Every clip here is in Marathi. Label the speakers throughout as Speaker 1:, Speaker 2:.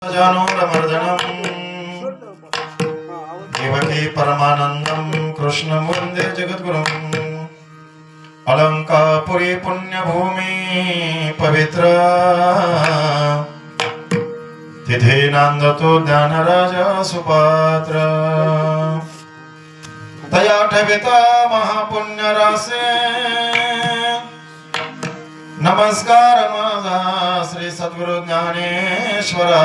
Speaker 1: जानोरमर्दनम् देवकी परमानंदं कृष्णं वन्दे जगद्गुरुम् अलंकापुरी पुण्यभूमि पवित्र तिथे नांदतो ज्ञानराज सुपात्र तया ठेविता महापुण्यरासे नमस्कार माझा श्री सद्गुरु ज्ञानेश्वरासे।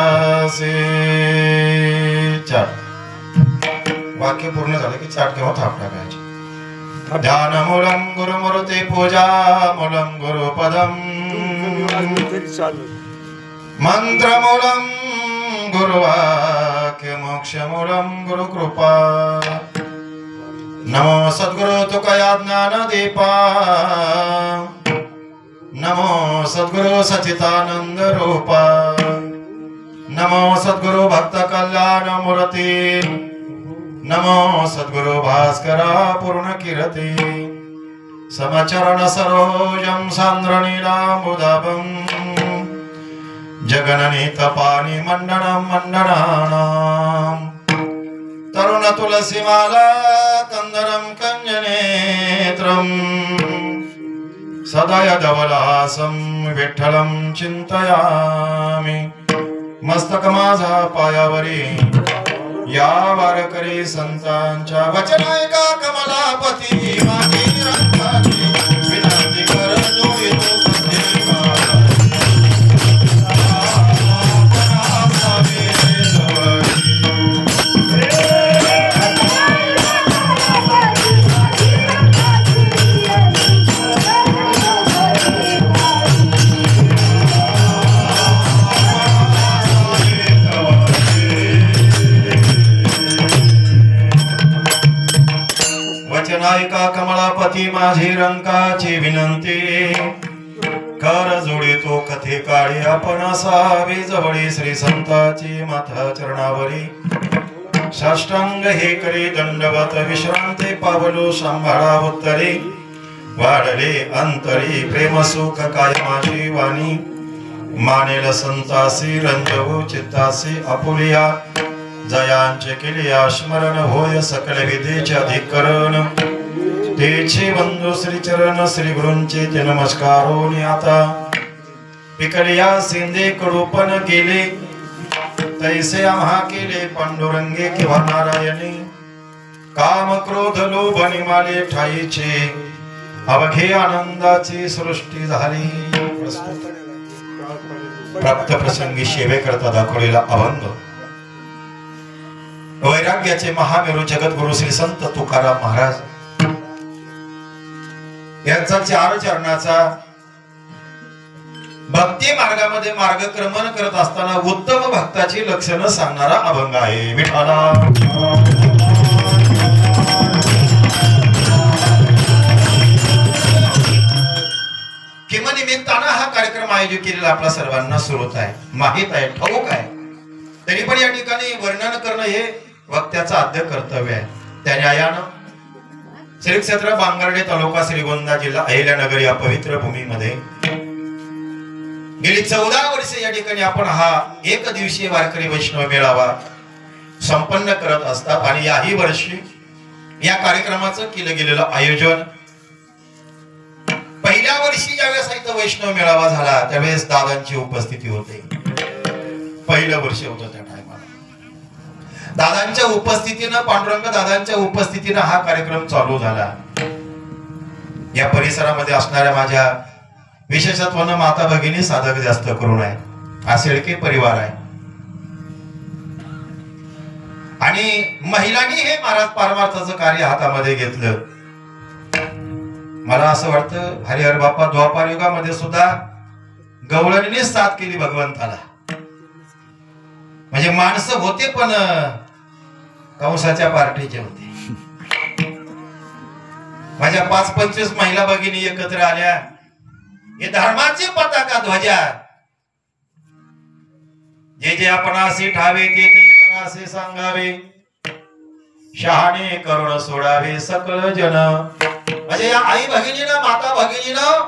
Speaker 1: चाट वाक्य पूर्ण झालं की चाट किंवा थाप टाकायची। ध्यानमूलं गुरुमूर्ती पूजा मूलं गुरुपदम मंत्रमूलं गुरुवाक्य मोक्षमूलं गुरुकृपा। नमो सद्गुरु तुकया ज्ञानदीपा नमो सद्गुरु सच्चिदानंद रूपा नमो सद्गुरु भक्त कल्याण मूर्ति नमो सद्गुरु भास्करा पूर्ण कीर्ति समचरण सरोजं सान्द्रनीलामुदाभं जगननीत पानी मंडनं मंडनानां तरुण तुलसीमाला कंदरं कंजनेत्रम् सदा यदवलासं विठ्ठलं चिंतयामि। मस्तक माझा पायावरी या वारकरी संतांच्या वचनायका कमलापती माझी रंगाची विनंती करतो येतो वचनायका कमलापती माझी रंकाची विनंती कर जोडितो कथे काळी आपण असावी जवळी श्री संताची माथा चरणावरी साष्टांग हे करी दंडवत विश्रांती पावलो सांभाळा उत्तरी वाढले अंतरी प्रेम सुख काय माझी वाणी मानेल संतासी रंजवू चित्तासी आपुलिया जयांचे केलिया स्मरण होय सकल विधीचे अधिकरण तेचे बंधू श्री चरण श्री गुरूंचे ते नमस्कारोनी आता पिकलिया सिंधे कडूपण केले तैसे आम्हा केले पांडुरंगे किंवा नारायणी काम क्रोध लोभ निमाले ठाईचे अवघे आनंदाची सृष्टी झाली। प्राप्त प्रसंगी सेवे करता दाखवलेला अभंग वैराग्याचे महामेरू जगद्गुरु श्री संत तुकाराम महाराज यांचा 4 चरणाचा भक्ती मार्गामध्ये मार्गक्रमण करत असताना उत्तम भक्ताची लक्षणं सांगणारा अभंग आहे। विठाला किमनिमित्तानं हा कार्यक्रम आयोजित केलेला आपल्या सर्वांना सुरत आहे, माहित आहे, ठाऊक आहे। तरी पण या ठिकाणी वर्णन करणं हे वक्त्याचं आद्य कर्तव्य आहे। त्या न्यायानं श्री क्षेत्र बांगर्डे तालुका श्रीगोंदा जिल्हा अहिल्यानगर या पवित्र भूमीमध्ये गेली 14 वर्षे या ठिकाणी आपण हा एक दिवसीय वारकरी वैष्णव मेळावा संपन्न करत असतात आणि याही वर्षी या कार्यक्रमाचं केलं गेलेलं आयोजन पहिल्या वर्षी ज्यावेळेस इथं वैष्णव मेळावा झाला त्यावेळेस दादांची उपस्थिती होते। पहिलं वर्ष होतं त्या टायमाला दादांच्या उपस्थितीनं पांडुरंग दादांच्या उपस्थितीनं हा कार्यक्रम चालू झाला। या परिसरामध्ये असणाऱ्या माझ्या विशेषत्वानं माता भगिनी साधक जास्त करून आहे, हा शेळके परिवार आहे आणि महिलांनी हे महाराज पारमार्थाचं कार्य हातामध्ये घेतलं। मला असं वाटतं हरिहर बाप्पा द्वापार युगामध्ये सुद्धा गवळणीने साथ केली भगवंताला, म्हणजे माणसं होते पण कंसाच्या पार्टीचे होते। माझ्या 5-25 महिला भगिनी एकत्र आल्या, हे धर्माची पताका ध्वजा जे जे आपणासी ठावे ते तनासे सांगावे शहाणे करुण सोडावे सकल जन। म्हणजे या आई भगिनीनं माता भगिनीनं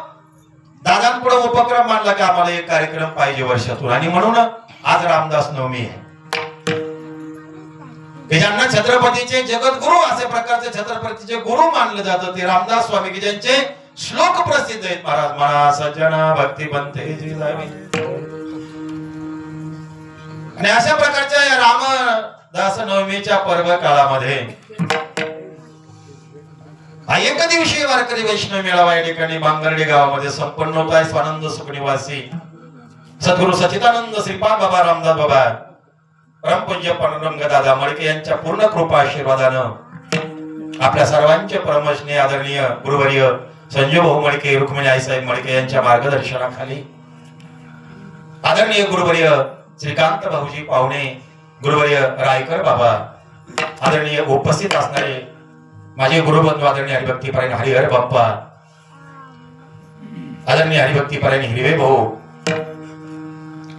Speaker 1: दादांपुढे उपक्रम मांडला की आम्हाला एक कार्यक्रम पाहिजे वर्षातून, आणि म्हणून आज रामदास नवमी आहे. ज्यांना छत्रपतीचे जगद्गुरु असे प्रकारचे छत्रपतीचे गुरु मानलं जातं ते रामदास स्वामी की ज्यांचे श्लोक प्रसिद्ध आहेत. महाराज म्हणा सज्जना भक्ती बनते जी जावी. आणि अशा प्रकारच्या या रामदास नवमीच्या पर्व काळामध्ये हा एक दिवशीय वारकरी वैष्णव मेळावा या ठिकाणी बांगर्डे गावामध्ये संपन्न होत आहे. स्वानंद सुख निवासी सद्गुरु सच्चिदानंद श्रीपाद बाबा रामदास बाबा परमपूज्य पांडुरंग दादा मळके यांच्या पूर्ण कृपा आशीर्वादानं आपल्या सर्वांचे परमश्रेय आदरणीय गुरुवर्य संजय भाऊ मळके रुक्मिणी आईसाहेब मळके यांच्या मार्गदर्शनाखाली आदरणीय गुरुवर्य श्रीकांत भाऊजी पाहुणे गुरुवर्य रायकर बाबा आदरणीय उपस्थित असणारे माझे गुरुबंधू आदरणीय हरिभक्तीपरायण हरिहर बाप्पा आदरणीय हरिभक्तीपरायण हिरवे भाऊ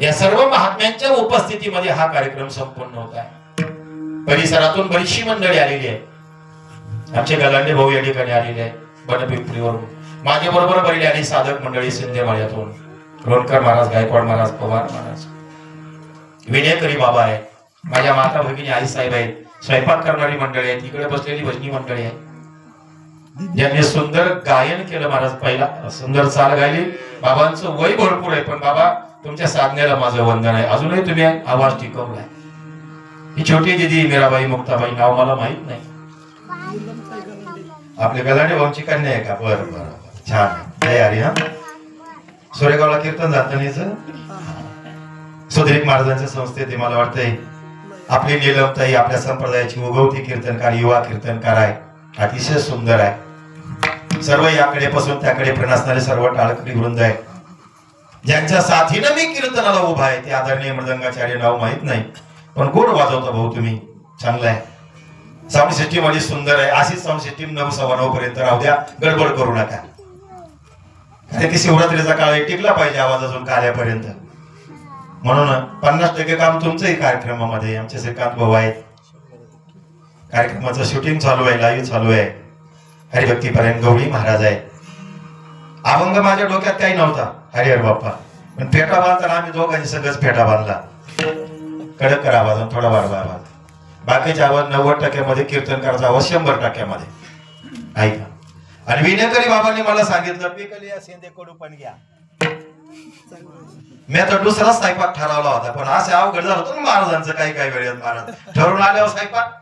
Speaker 1: या सर्व महात्म्यांच्या उपस्थितीमध्ये हा कार्यक्रम संपन्न होत आहे. परिसरातून बरीचशी मंडळी आलेली आहे. आमचे गलांडे भाऊ या ठिकाणी आलेले आहे बनपिंपरीवरून. माझ्या बरोबर बरेली आली साधक मंडळी सिंधेमाळ्यातून रोणकर महाराज गायकवाड महाराज पवार महाराज विनयकरी बाबा आहे. माझ्या माता भगिनी आई साहेब आहेत. स्वयंपाक करणारी मंडळी आहे. तिकडे बसलेली भजनी मंडळी आहे ज्यांनी सुंदर गायन केलं. महाराज पहिला सुंदर चाल गायली. बाबांचं वय भरपूर आहे पण बाबा तुमच्या साधनेला माझं वंदन आहे. अजूनही तुम्ही आवाज टिकवलाय. ही छोटी दिदी मीराबाई मुक्ताबाई नाव मला माहित नाही. आपल्या गलांडे भाऊंची कन्या आहे का? बरं बरं छान तयारी. हा सोरेगावला कीर्तन जातानीचं सुधीर महाराजांच्या संस्थेत मला वाटतंय आपली नीलमताई आपल्या संप्रदायाची उगवती कीर्तनकार युवा कीर्तनकार आहे. अतिशय सुंदर आहे. सर्व याकडे पासून त्याकडे प्रणासणारे सर्व टाळकरी वृंद आहे ज्यांच्या साथीनं मी कीर्तनाला उभा आहे. ते आदरणीय मृदंगाचार्य नाव माहित नाही पण गोड वाजवता भाऊ तुम्ही. चांगलं आहे. साऊंड सिस्टीम मध्ये सुंदर आहे. अशीच साऊंड सिस्टीम 9:15 पर्यंत राहू द्या. गडबड करू नका. ते शिवरात्रीचा काळ टिकला पाहिजे आवाज अजून कार्यापर्यंत. म्हणून 50% काम तुमचंही कार्यक्रमामध्ये. आमचे श्रीकांत भाऊ आहेत. कार्यक्रमाचं शूटिंग चालू आहे. लाईव्ह चालू आहे. हरिभक्तीपरायण गवळी महाराज आहे. अभंग माझ्या डोक्यात काही नव्हता हरिहर बाप्पा पण फेटा बांधताना आम्ही दोघांनी सगळंच फेटा बांधला. कडक कर आवाज थोडा वाढवा आवाज. बाकीचे आवाज 90% मध्ये कीर्तनकाराचा आवाज 100% मध्ये ऐका. आणि विनयकरी बाबांनी मला सांगितलं पिकली या शेंदे कडू पण घ्या. मी आता दुसराच स्वयंपाक ठरवला होता पण असं अवघड झालं होतं ना महाराजांचं. काही काही वेळेत महाराज ठरवून आल्यावर स्वयंपाक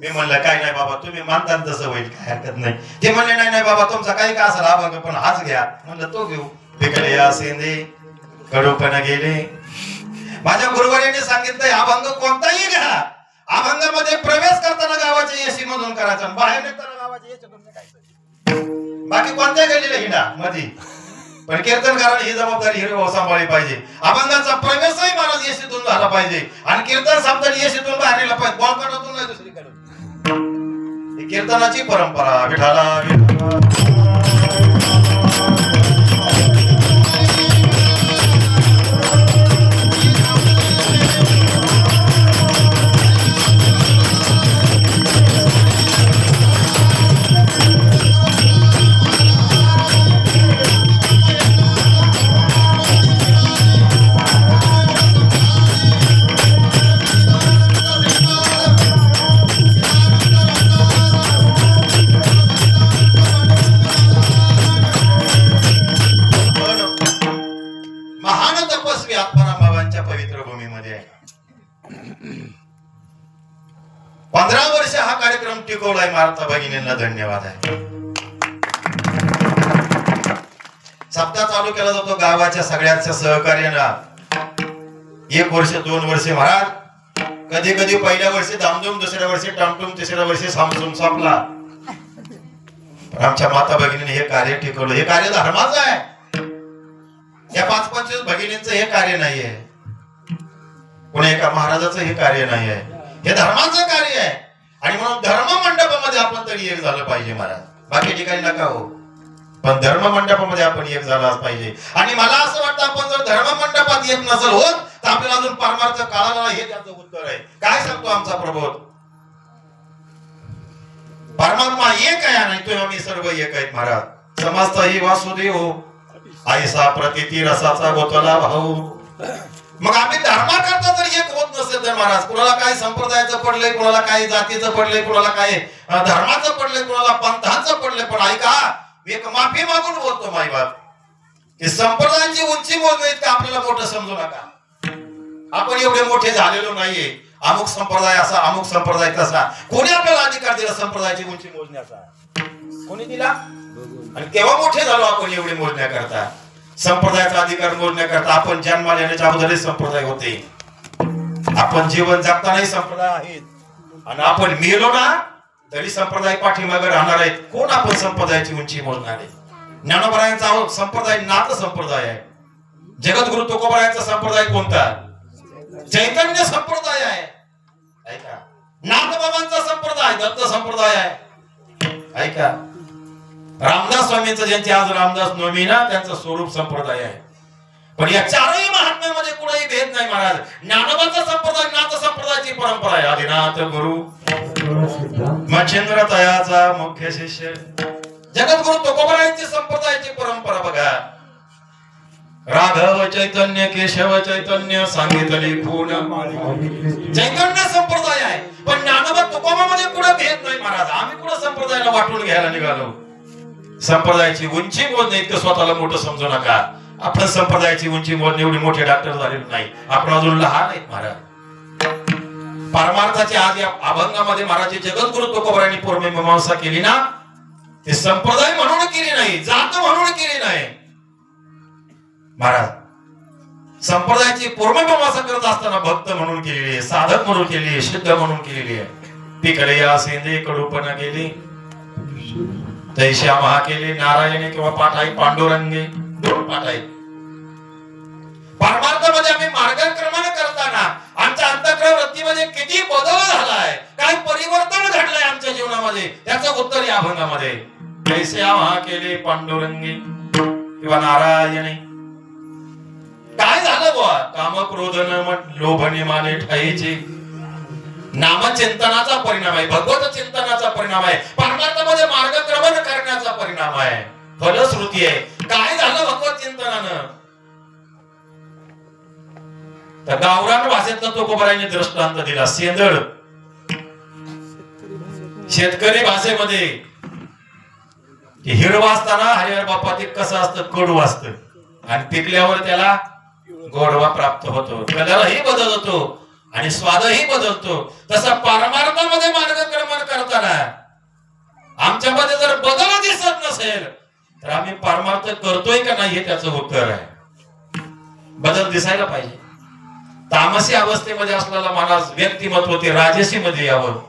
Speaker 1: मी म्हणलं काय नाही बाबा तुम्ही मानता तसं होईल काय हरकत नाही. ते म्हणले नाही नाही बाबा तुमचा काही का असेल अभंग पण हाच घ्या. म्हणलं तो घेऊ. पिकले या शेंदे कडूपणा गेले. माझ्या गुरुवर्यांनी सांगितलंय अभंग कोणताही घ्या. अभंगामध्ये प्रवेश करताना गावाच्या एसी मधून करायचा बाहेर निघताना गावाच्या एसीतून निघायचं. बाकी कोणत्या गेलेल्या हिडा मध्ये पण कीर्तनकाराने ही जबाबदारी हिरवा सांभाळली पाहिजे. अभंगाचा प्रवेशही महाराज एसीतून झाला पाहिजे आणि कीर्तन संपताना एसीतून बाहेर निघाला पाहिजे. बॉलकटातून नाही दुसरीकडे. ही कीर्तनाची परंपरा. विठाला मारता भगिनींना धन्यवाद आहे. सप्ताह चालू केला जातो गावाच्या सगळ्यांच्या सहकार्यानं. 1 वर्ष 2 वर्षे महाराज कधी कधी पहिल्या वर्षी धामधूम दुसऱ्या वर्षी टामटूम तिसऱ्या वर्षी सामसूम संपला. आमच्या माता भगिनीने हे कार्य टिकवलं. हे कार्य धर्माचं आहे. या 5-25 भगिनींचं हे कार्य नाहीये. कोणी एका महाराजाचं हे कार्य नाहीये. हे धर्माचं कार्य आहे. आणि म्हणून धर्म मंडपामध्ये आपण तरी एक झालं पाहिजे महाराज. बाकी ठिकाणी नका हो पण धर्म मंडपामध्ये आपण एक झालाच पाहिजे. आणि मला असं वाटतं आपण जर धर्म मंडपात एक नसेल होत तर आपल्याला अजून परमार्थ काळाला हे त्याचं उत्तर आहे. काय सांगतो आमचा प्रबोध? परमात्मा एक आहे आणि तुम्ही आम्ही सर्व एक आहेत महाराज. समस्त ही वासुदेव ऐसा प्रतिती रसाचा गोतला भाऊ. मग आम्ही धर्माकरता जर एक होत नसेल तर महाराज, कुणाला काय संप्रदायाचं पडलंय, कुणाला काय जातीचं पडलंय, कुणाला काय धर्माचं पडलंय, कुणाला पंथाचं पडलंय, पण ऐका एक माफी मागून बोलतो माई बाप की संप्रदायाची उंची मोजण्यात का आपल्याला मोठं समजू नका. आपण एवढे मोठे झालेलो नाहीये. अमुक संप्रदाय असा, अमुक संप्रदाय तसा. कोणी आपल्याला अधिकार दिला संप्रदायाची उंची मोजण्याचा? कोणी दिला? आणि केव्हा मोठे झालो आपण एवढे मोजण्याकरता? संप्रदायाचा अधिकार मोजण्याकरता आपण जन्माला येण्याच्या अगोदरच संप्रदाय होते. आपण जीवन जगतानाही संप्रदाय आहेत आणि आपण मेलो ना तरी संप्रदाय पाठीमागे राहणार आहेत. कोण आपण संप्रदायाची उंची मोजणार आहे? ज्ञानोबरायांचा संप्रदाय नाथ संप्रदाय आहे. जगद्गुरु तुकोबरायांचा संप्रदाय कोणता? चैतन्य संप्रदाय आहे. ऐका, नाथबाबांचा संप्रदाय दत्त संप्रदाय आहे. ऐका, रामदास स्वामींचं ज्यांची आज रामदास नवमी ना त्यांचं स्वरूप संप्रदाय आहे. पण या चारही महात्म्यामध्ये कुठेही भेद नाही महाराज. ज्ञानोबांचा संप्रदाय नाथ संप्रदायाची परंपरा आहे. आदिनाथ गुरु मच्छिंद्र तयाचा मुख्य शिष्य जगद्गुरु तुकोबरायांची संप्रदायाची परंपरा बघा. राघव चैतन्य केशव चैतन्य सांगितले खून चैतन्य संप्रदाय आहे. पण ज्ञानोबा तुकोबामध्ये कुठे भेद नाही महाराज. आम्ही कुठे संप्रदायाला वाटून घ्यायला निघालो? संप्रदायाची उंची मोजणे इतकं स्वतःला मोठं समजू नका. आपण संप्रदायाची उंची मोजणे एवढी मोठे डॉक्टर झालेलो नाही. आपण अजून लहान आहेत महाराज. परमार्थाची आज या अभंगामध्ये महाराज जगद्गुरु तुकोबरायांनी पूर्वमीमांसा केली ना, ते संप्रदाय म्हणून केली नाही, जात म्हणून केली नाही महाराज. संप्रदायाची पूर्वमीमांसा करत असताना भक्त म्हणून केलेली आहे, साधक म्हणून केलेली आहे, सिद्ध म्हणून केलेली आहे. पिकले या सेंदे कडूपणा केली तैश्या महा केली नारायणी किंवा पाठाई पांडुरंगे दोन पाठाई. परमार्थामध्ये आम्ही मार्गक्रमण करताना आमच्या अंतःकरण वृत्तीमध्ये किती बदल झालाय, काय परिवर्तन घडलंय आमच्या जीवनामध्ये, त्याचं उत्तर या अभंगामध्ये. तैश्या महा केली पांडुरंगे किंवा नारायणी. काय झालं बुवा? काम क्रोध लोभने माने ठाईची. नामचिंतनाचा परिणाम आहे, भगवत चिंतनाचा परिणाम आहे, परमार्थामध्ये मार्गक्रमण करण्याचा परिणाम आहे, फलश्रुती आहे. काय झालं भगवत चिंतनानं? तर गावरान भाषेतला तुकोबरायांनी दृष्टांत दिला. सेंदळ शेतकरी भाषेमध्ये हिरवा असताना हरिहर बाप्पा ते कसं असतं? कडू असतं. आणि पिकल्यावर त्याला गोडवा प्राप्त होतो, कलरही बदलतो आणि स्वादही बदलतो. तसा परमार्थामध्ये मार्गक्रमण करताना आमच्यामध्ये जर बदल दिसत नसेल तर आम्ही परमार्थ करतोय का नाही हे त्याचं उत्तर आहे. बदल दिसायला पाहिजे. तामसी अवस्थेमध्ये असलेला माणूस व्यक्तिमत्व ते राजसी मध्ये यावं.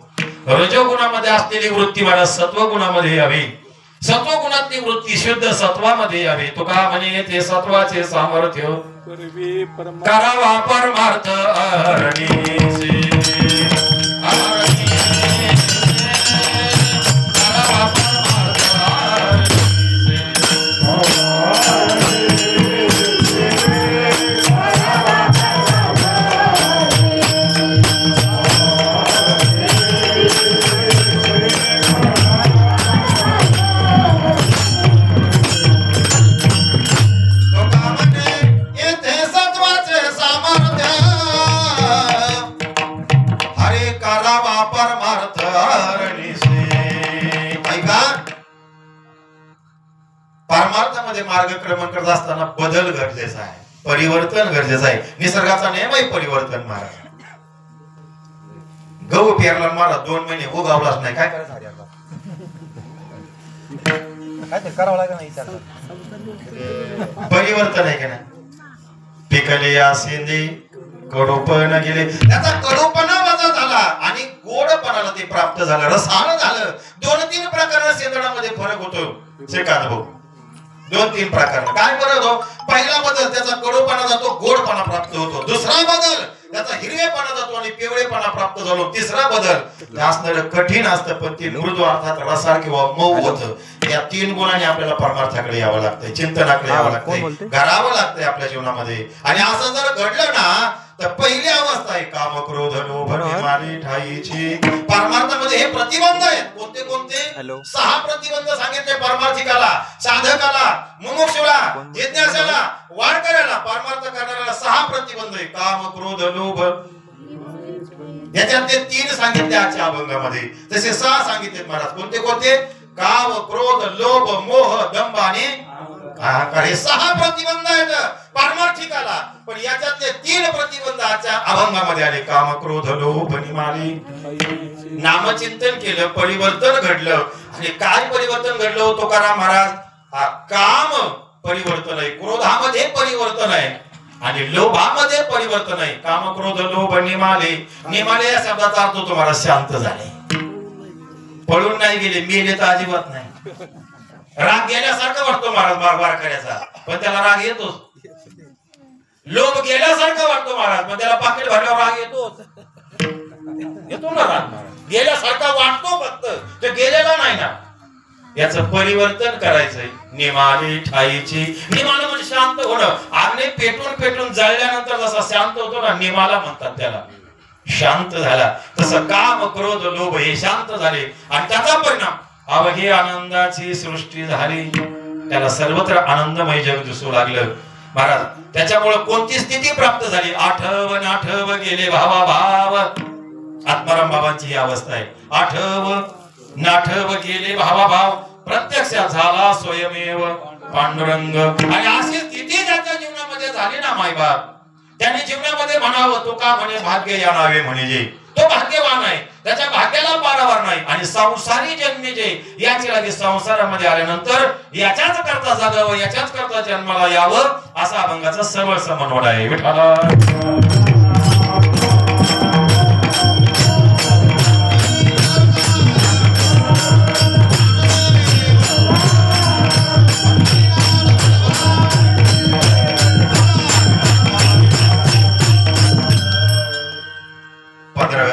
Speaker 1: रजोगुणामध्ये असलेली वृत्ती माणूस सत्वगुणामध्ये यावी. सत्वगुणातली वृत्ती शुद्ध सत्वामध्ये यावी. तुका म्हणे ते सत्वाचे सामर्थ्य करावा परमार्थ अरणीचे. परमार्थामध्ये मार्गक्रमण करत असताना बदल गरजेचा आहे, परिवर्तन गरजेचं आहे. निसर्गाचा नियम आहे परिवर्तन. महाराज गहू पेरला महाराज 2 महिने उगावलाच नाही, काय करायचं? काय ते करावं लागेल नाही, परिवर्तन आहे का नाही? पिकले या सेंदे कडूपणा गेले, त्याचा कडूपणा वजा झाला आणि गोडपणाला ते प्राप्त झालं, रसाळ झालं. 2-3 प्रकार सेंदडामध्ये फरक होतो श्रीकांत भाऊ. 2-3 प्रकार. काय फरक होतो? पहिला बदल त्याचा कडूपणा जातो, गोडपणा प्राप्त होतो. दुसरा बदल त्याचा हिरवेपणा जातो आणि पिवळेपणा प्राप्त झालो. तिसरा बदल असणारं कठीण असतं पण ते मृदू अर्थात रसाळ किंवा मऊ होतं. या 3 गुणांनी आपल्याला परमार्थाकडे यावं लागतंय, चिंतनाकडे यावं लागतंय, घडावं लागतंय आपल्या जीवनामध्ये. आणि असं जर घडलं ना तर पहिली अवस्था आहे काम क्रोध लोभ माने ठाईची. परमार्थामध्ये हे प्रतिबंध आहेत. कोणते कोणते? 6 प्रतिबंध सांगितले परमार्थिकाला, साधकाला, मुमुक्षुला, जिज्ञासाला, वारकऱ्याला, परमार्थ करणाऱ्याला 6 प्रतिबंध आहे. काम, क्रोध, लोभ. याच्यातले 3 सांगितले आजच्या अभंगामध्ये. तसे 6 सांगितले महाराज. कोणते कोणते? काम, क्रोध, लोभ, मोह, दंभ आणि अहंकार. हे 6 प्रतिबंध आहेत पारमार्थिकाला. पण याच्यातले 3 प्रतिबंध आजच्या अभंगामध्ये आले. काम, क्रोध, लोभ, निमाली. नामचिंतन केलं, परिवर्तन घडलं. आणि काय परिवर्तन घडलं तुकाराम महाराज? काम परिवर्तन आहे, क्रोधामध्ये परिवर्तन आहे आणि लोभामध्ये परिवर्तन आहे. काम, क्रोध, लोभ, निमाले. निमाले या शब्दाचा अर्थ होतो महाराज शांत झाले, पळून नाही गेले, मेले तर अजिबात नाही. राग गेल्यासारखं वाटतो महाराज वारकऱ्याचा, पण त्याला राग येतोच. लोभ गेल्यासारखं वाटतो महाराज, पण त्याला पाकिट भरल्यावर राग येतो ना. राग गेल्यासारखा वाटतो, फक्त तो गेलेला नाही ना. याचं परिवर्तन करायचंय. निमाली ठाईची. निमाला म्हणजे शांत होणं. आग्ने पेटून पेटून जळल्यानंतर जसा शांत होतो ना, निमाला म्हणतात त्याला. शांत झाला. तसं काम, क्रोध, लोभ हे शांत झाले आणि त्याचा परिणाम अवघे आनंदाची सृष्टी झाली. त्याला सर्वत्र आनंदमय जग दिसू लागलं महाराज. त्याच्यामुळे कोणती स्थिती प्राप्त झाली? आठव नाठव गेले भावा भाव. आत्माराम बाबांची ही अवस्था आहे. आठव नाठव गेले भावा भाव, प्रत्यक्षात झाला स्वयमेव पांडुरंग. आणि अशी स्थिती ज्याच्या जीवनामध्ये झाली ना मायबाप, त्याने जीवनामध्ये म्हणावं, तो का म्हणे भाग्य या नावे म्हणे जे, तो भाग्यवान आहे. त्याच्या भाग्याला पारावार नाही. आणि संसारी जन्मे जे, याची लागे संसारामध्ये आल्यानंतर याच्याच करता जगावं, याच्याच करता जन्माला यावं, असा अभंगाचा सरळ समन्वय आहे. विठाला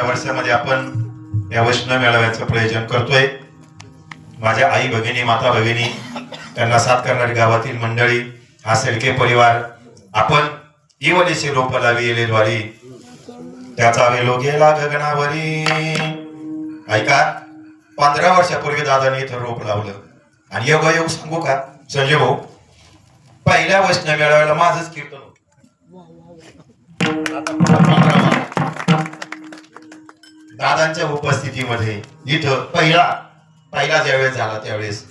Speaker 1: वर्षामध्ये आपण या वैष्णव मेळाव्याचं प्रयोजन करतोय. माझ्या आई भगिनी, माता भगिनी, त्यांना साथ करणारी गावातील मंडळी, हा शेळके परिवार, आपण इवलीचे रोप लावी द्वारी त्याचा वेलो गेला गगनावरी. ऐका, 15 वर्षापूर्वी दादाने इथं रोप लावलं. आणि योग सांगू का संजय भाऊ, पहिल्या वैष्णव मेळाव्याला माझंच कीर्तन होतं. दादांच्या उपस्थितीमध्ये इथं पहिला ज्यावेळेस झाला त्यावेळेस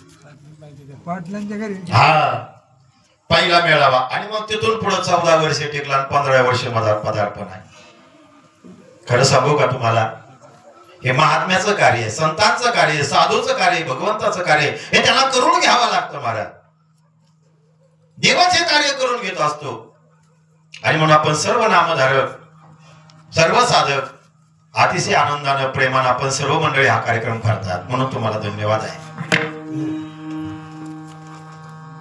Speaker 1: पहिला मेळावा. आणि मग तिथून पुढे 14 वर्षे टिकला आणि 15व्या वर्षी माझा पदार्पण आहे. खरं सांगू का तुम्हाला, हे महात्म्याचं कार्य, संतांचं कार्य, साधूचं कार्य, भगवंताचं कार्य, हे त्याला करून घ्यावं लागतं महाराज. देवाचे कार्य करून घेत असतो. आणि म्हणून आपण सर्व नामधारक, सर्व साधक अतिशय आनंदानं, प्रेमानं आपण सर्व मंडळी हा कार्यक्रम करतात. म्हणून तुम्हाला धन्यवाद आहे.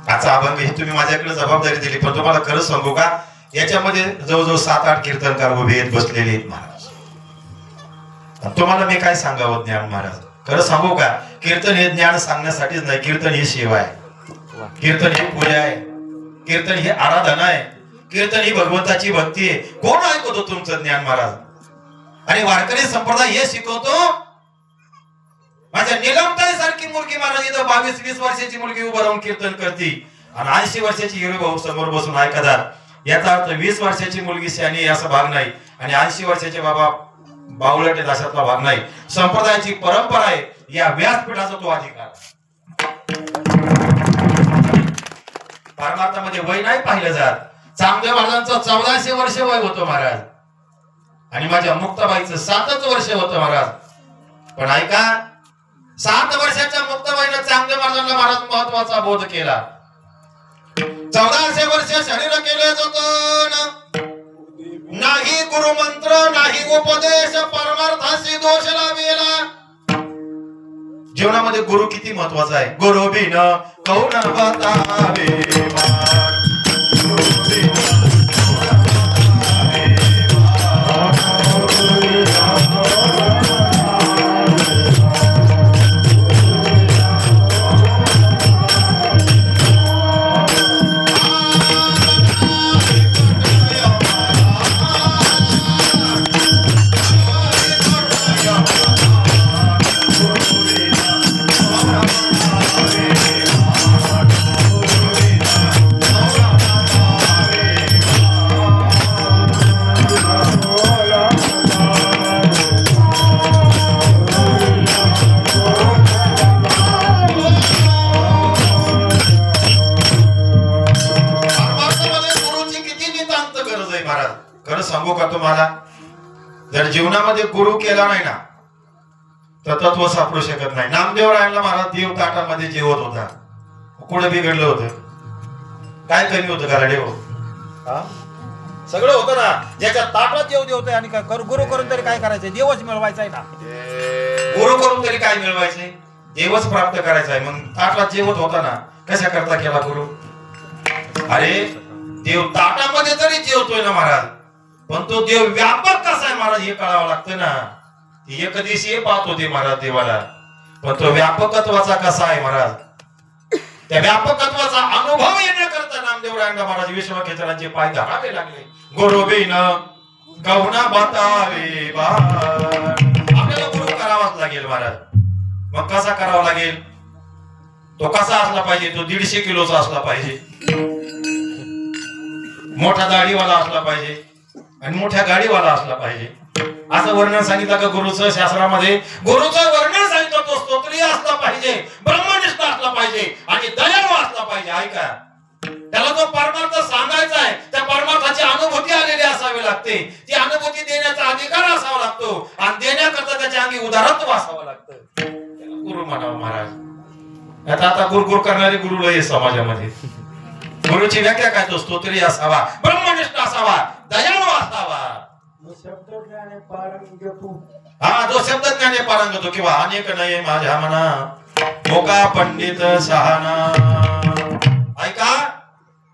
Speaker 1: आजचा अभंग ही तुम्ही माझ्याकडे जबाबदारी दिली, पण तुम्हाला खरं सांगू का, याच्यामध्ये जवळजवळ 7-8 कीर्तनकार उभे आहेत, बसलेले आहेत महाराज. तुम्हाला मी काय सांगावं ज्ञान महाराज, खरं सांगू का, कीर्तन हे ज्ञान सांगण्यासाठीच नाही, कीर्तन ही सेवा आहे, कीर्तन ही पूजा आहे, कीर्तन ही आराधना आहे, कीर्तन ही भगवंताची भक्ती आहे. कोण ऐकतो तुमचं ज्ञान महाराज? आणि वारकरी संप्रदाय हे शिकवतो. माझ्या निलमताई सारखी मुलगी महाराज इथं 22-20 वर्षाची मुलगी उभं राहून कीर्तन करते आणि 80 वर्षाची हिरो भाऊ समोर बसून ऐकतात. याचा अर्थ 20 वर्षाची मुलगी शहाणी असा भाग नाही आणि 80 वर्षाचे बाबा बावळट आहेत अशातला भाग नाही. संप्रदायाची परंपरा आहे, या व्यासपीठाचा तो अधिकार. परमार्थामध्ये वय नाही पाहिलं जात. चांगदेव महाराजांचं 1400 वर्ष वय होतं महाराज आणि माझ्या मुक्ताबाईचं 7च वर्ष होतं महाराज. पण ऐका, 7 वर्षाच्या मुक्ताबाईनं चांगदेव महाराजांना महाराज महत्वाचा बोध केला. 1400 वर्ष शरीर केले जातो, नाही गुरुमंत्र नाही उपदेश, परमार्थाशी दोष लावेला. जीवनामध्ये गुरु किती महत्वाचा आहे. गुरु बिन कौन बतावे, जर जीवनामध्ये गुरु केला नाही ना तर तत्व सापडू शकत नाही. नामदेव रायांना महाराज देव ताटामध्ये जेवत होता, कुठे बिघडलं होतं? काय कमी होतं घराडे हो? सगळं होतं ना. ज्याच्या ताटात जेव देवतोय आणि काय गुरु करून तरी काय करायचंय? देवच मिळवायचा आहे ना. गुरु करून तरी काय मिळवायचंय? देवच प्राप्त करायचा आहे. मग ताटात जेवत होता ना, कशा करता केला गुरु? अरे देव ताटामध्ये तरी जेवतोय ना महाराज, पण तो देव व्यापक कसा आहे महाराज हे कळावं लागतं ना. एक दिवशी पाहत होते महाराज देवाला, पण तो व्यापकत्वाचा कसा आहे महाराज, त्या व्यापकत्वाचा अनुभव येण्याकरता नामदेव रायांना महाराज विश्वक्षेत्रांचे पाय धरावे लागले. गुरु बिन कवना बतावे आपल्याला गुरु करावाच लागेल महाराज. मग कसा करावा लागेल? तो कसा असला पाहिजे? तो 150 किलोचा असला पाहिजे, मोठा दाढीवाला असला पाहिजे आणि मोठ्या गाडीवाला असला पाहिजे. असं वर्णन सांगितलं का गुरुचं शास्त्रामध्ये? गुरुचं वर्णन सांगितलं तो स्तोत्रीय असला पाहिजे, ब्रह्मनिष्ठ असला पाहिजे आणि दयाळू असला पाहिजे. ऐका, त्याला जो परमार्थ सांगायचा आहे त्या परमार्थाची अनुभूती आलेली असावी लागते. ती अनुभूती देण्याचा अधिकार असावा लागतो आणि देण्याकरता त्याच्या अंगी उदारत्व असावं लागतं. त्याला गुरु म्हणावं महाराज. आता गुरगुर करणारे गुरु लय समाजामध्ये. गुरुची व्याख्या काय? तो स्तोत्रीय असावा, ब्रह्मनिष्ठ असावा, दयाळू असावा. हा, जो शब्द ज्ञाने पारंगत हो किंवा अनेक नये माझ्या मना मोका पंडित शहाणा. ऐका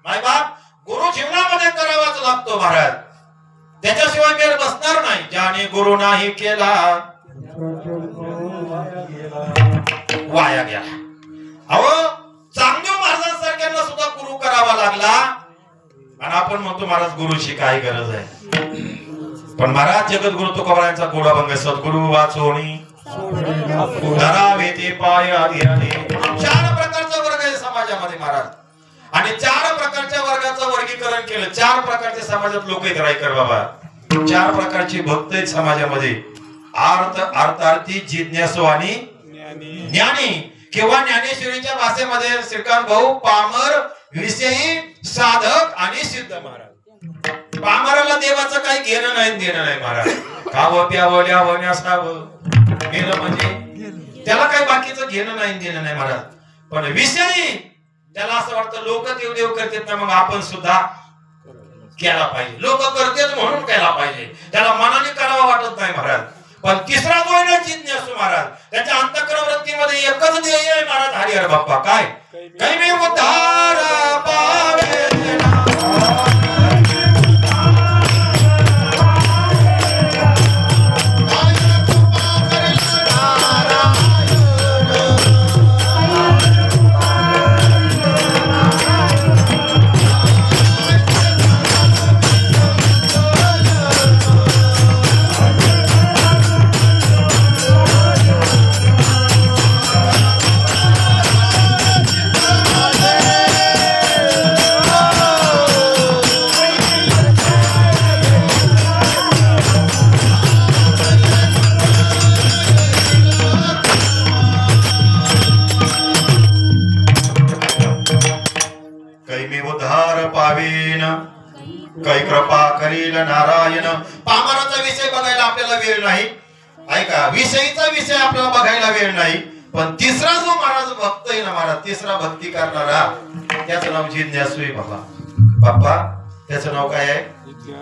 Speaker 1: माय बाप, गुरु जीवनामध्ये करावाच लागतो महाराज, त्याच्याशिवाय मेल बसणार नाही. ज्याने गुरु नाही केला वाया गेला. अहो चांगदेव महाराजांसारख्यांना सुद्धा गुरु करावा लागला आणि आपण म्हणतो महाराज गुरुची काय गरज आहे. पण महाराज जगद्गुरु तुकोबारायांचा गोडाभंग सद्गुरु वाचोणी धरावे ते पाय आधी. 4 प्रकारचा वर्ग आहे समाजामध्ये महाराज, आणि 4 प्रकारच्या वर्गाचं वर्गीकरण केलं. 4 प्रकारच्या समाजात लोक आहेत रायकर बाबा. 4 प्रकारचे भक्त आहेत समाजामध्ये. अर्थार्थी, जिज्ञासू आणि ज्ञानी. किंवा ज्ञानेश्वरीच्या भाषेमध्ये श्रीकांत भाऊ पामर, विषयी, साधक आणि सिद्ध महाराज. पामराला देवाचं काही घेणं नाही देणं नाही महाराज. खावं प्यावं ल्यावं न्यासावं गेलं म्हणजे त्याला काही बाकीचं घेणं नाही देणं नाही महाराज. पण विषयी त्याला असं वाटतं लोक देव करतात ना, मग आपण सुद्धा केला पाहिजे. लोक करतात म्हणून केला पाहिजे, त्याला मनाने करावा वाटत नाही महाराज. पण तिसरा जो आहे ना जिज्ञासू महाराज, त्याच्या अंतःकरण वृत्तीमध्ये एकच ध्येय आहे महाराज, हरिहर बाप्पा. काय? काही उद्धार पावे काही कृपा करील नारायण. पामराचा विषय बघायला आपल्याला वेळ नाही. ऐका, विषयीचा विषय आपल्याला बघायला वेळ नाही. पण तिसरा जो महाराज भक्त आहे ना महाराज, तिसरा भक्ती करणारा, त्याचं नाव जिज्ञासू आहे बाबा. बाप्पा त्याचं नाव काय आहे?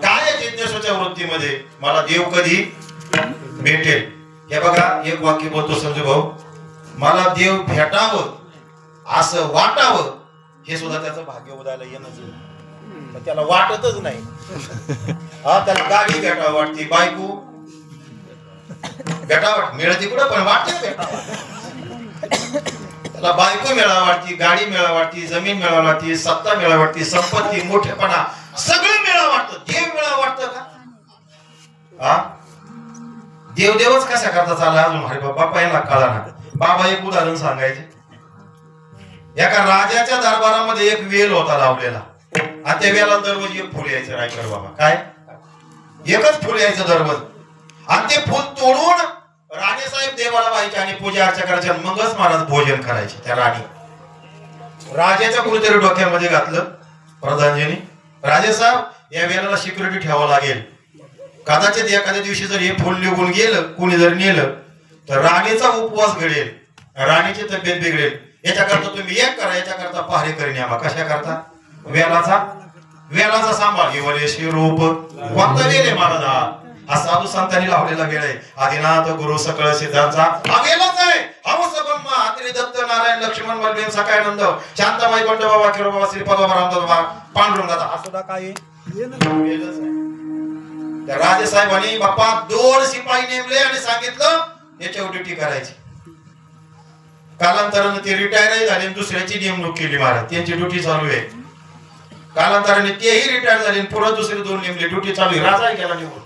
Speaker 1: काय आहे जिज्ञासूच्या वृत्तीमध्ये? मला देव कधी भेटेल. हे बघा, एक वाक्य बोलतो संजू भाऊ, मला देव भेटावं असं वाटावं हे सुद्धा त्याचं भाग्य उदायला येणं, त्याला वाटतच नाही. हा, त्याला गाडी भेटावं वाटते, बायको भेटावं मिळते कुठं, पण वाटते भेटावं. त्याला बायको मिळावं वाटते, गाडी मिळावं वाटते, जमीन मिळावं वाटते, सत्ता मिळावं वाटते, संपत्ती, मोठेपणा सगळं मिळावं वाटतं. देव मिळावं वाटतं का? हा, देवदेवच कशा करता चालला अजून? अरे बाप्पा याला कळा ना. बाबा एक उदाहरण सांगायचे. एका राजाच्या दरबारामध्ये एक वेल होता लावलेला, आणि त्या वेळेला दररोज एक फुल यायचं. रायकर बाबा काय? एकच फुल यायचं दररोज, आणि ते फुल तोडून राणीसाहेब देवाला व्हायचे आणि पूजा अर्चा करायच्या. मगच महाराज भोजन करायचे. त्या राणी राजाच्या कुठेतरी डोक्यामध्ये घातलं प्रधानजींनी, राजे साहेब या वेळेला सिक्युरिटी ठेवावं लागेल. कदाचित एखाद्या दिवशी जर हे फुल निघून गेलं, कोणी जर नेलं तर राणीचा उपवास घडेल, राणीची तब्येत बिघडेल. याच्याकरता तुम्ही एक करा, याच्याकरता पहारे करीन आम्हा. कशा करता? वेलाचा सांभाळ. हिवलेशी रूप कोणता वेल आहे महाराज? हा साधू संतांनी लावलेला वेळ आहे. आदिनाथ गुरु सकळ सिद्धांचा हा वेलच आहे. हंस ब्रह्मा अत्रि दत्त नारायण लक्ष्मण बलदेव सकाळनंद शांताबाई बंड बाबा किरो बाबा श्रीपाद बाबा रामदास बाबा पांडुरंगाचा हा सुद्धा काय वेलच आहे. त्या राजेसाहेबांनी बाप्पा 2 शिपाई नेमले आणि सांगितलं याच्यावर ड्युटी करायची. कालांतराने ते रिटायर झाले, दुसऱ्याची नेमणूक केली महाराज. त्यांची ड्युटी चालू आहे. कालांतराने तेही रिटायर झाले, पुढे दुसरे 2 नेमले, ड्युटी चालू आहे. राजाही गेला निघून.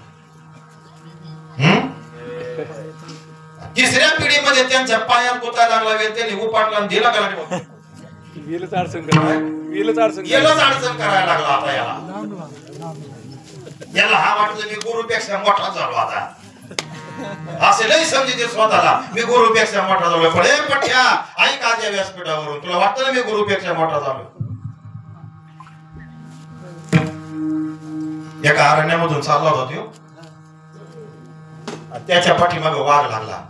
Speaker 1: तिसऱ्या पिढीमध्ये त्यांच्या पायात गोता लागला वेळ त्यांनी उपाटला दिला का नाही?
Speaker 2: गेलच अडचण
Speaker 1: करायला लागला. आता याला हा वाटलं मी गुरुपेक्षा मोठा झालो. आता असे लई समजते स्वतःला मी गुरुपेक्षा मोठा झालो. पण हे पठ्या ऐक आज या व्यासपीठावरून तुला वाटतं ना मी गुरुपेक्षा मोठा झालो. एका अरण्यामधून चालला होता तो, त्याच्या पाठीमागे वाघ लागला.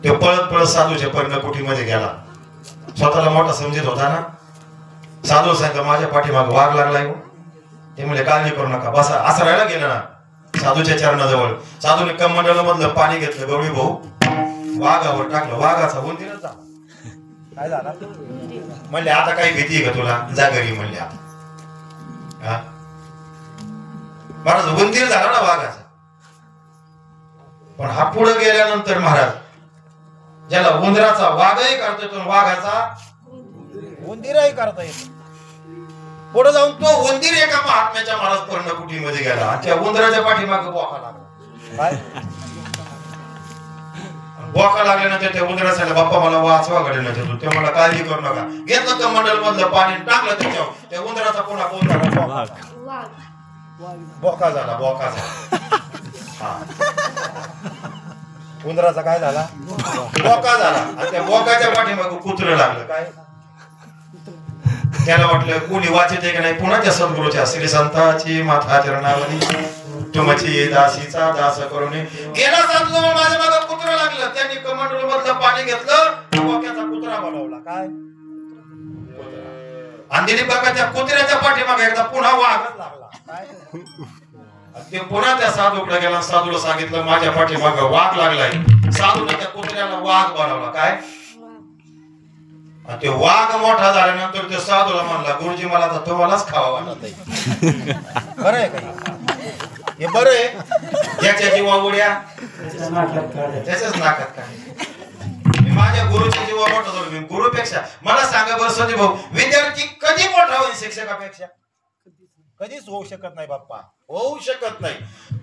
Speaker 1: तो पळत पळत साधूच्या पर्णकुटीमध्ये गेला. स्वतःला मोठा समजत होता ना. साधू सांगितलं माझ्या पाठीमागे वाघ लागलाय. ते म्हणजे काळजी करू नका, बसा. असं राहायला गेलं ना साधूच्या चरणाजवळ. साधूने कमंडल मधलं पाणी घेतलं, गवळी भाऊ वाघावर टाकलं. वाघाचा उंदीरच झाला. काय झाला म्हणले आता काही भीती का तुला? जा घरी म्हणले. आता महाराज उंदीर झाला ना वाघाचा. पण हा पुढे गेल्यानंतर महाराज ज्याला उंदराचा वाघही करता येतो, वाघाचा उंदीरही करता येतो. पुढे जाऊन तो उंदीर एका महात्म्याच्या महाराज पर्णकुटीमध्ये गेला आणि त्या उंदराच्या पाठीमागे बोका लागला. काय बोका लागल्यानंतर त्या उंदरा सांगितलं बाप्पा मला वाचवा घडलं तू. ते मला काळजी करू नका. घेतलं कमंडल मधलं पाणी टाकलं त्याच्यावर. त्या उंदराचा पुन्हा बोका झाला. बोका झाला. उंदराचा काय झाला? बोका झाला. आणि त्या बोकाच्या पाठीमागे कुत्रं लागलं. काय त्याला वाटलं कोणी वाचत आहे का नाही. पुन्हा त्या सद्गुरूच्या श्री संताची माथा चरणावरी तुमची दासीचा दास करून गेला. सद्गुरू माझ्या मागे कुत्रं लागलं. त्यांनी कमंडल मधलं पाणी घेतलं, बोक्याचा कुत्रा बनवला. काय अंधेरी बघा त्या कुत्र्याच्या पाठीमागे एकदा पुन्हा वाघच लागला. काय ते पुन्हा त्या साधूकडे गेला. साधूला सांगितलं माझ्या पाठीमागे वाघ लागलाय. साधूने त्या कुत्र्याला वाघ बनवला. काय ते वाघ मोठा झाल्यानंतर ते साधूला म्हणला गुरुजी मला तर तुम्हालाच खावा वाटत आहे. बरं आहे का हे? बरं आहे. याच्या जीवा उड्या त्याच्याच नाकात काय. माझ्या गुरुच्या जीवा मोठा झालो मी गुरुपेक्षा. मला सांगा बरं संजय भाऊ, विद्यार्थी कधी मोठा होईल शिक्षकापेक्षा? कधीच होऊ शकत नाही बाप्पा, होऊ शकत नाही.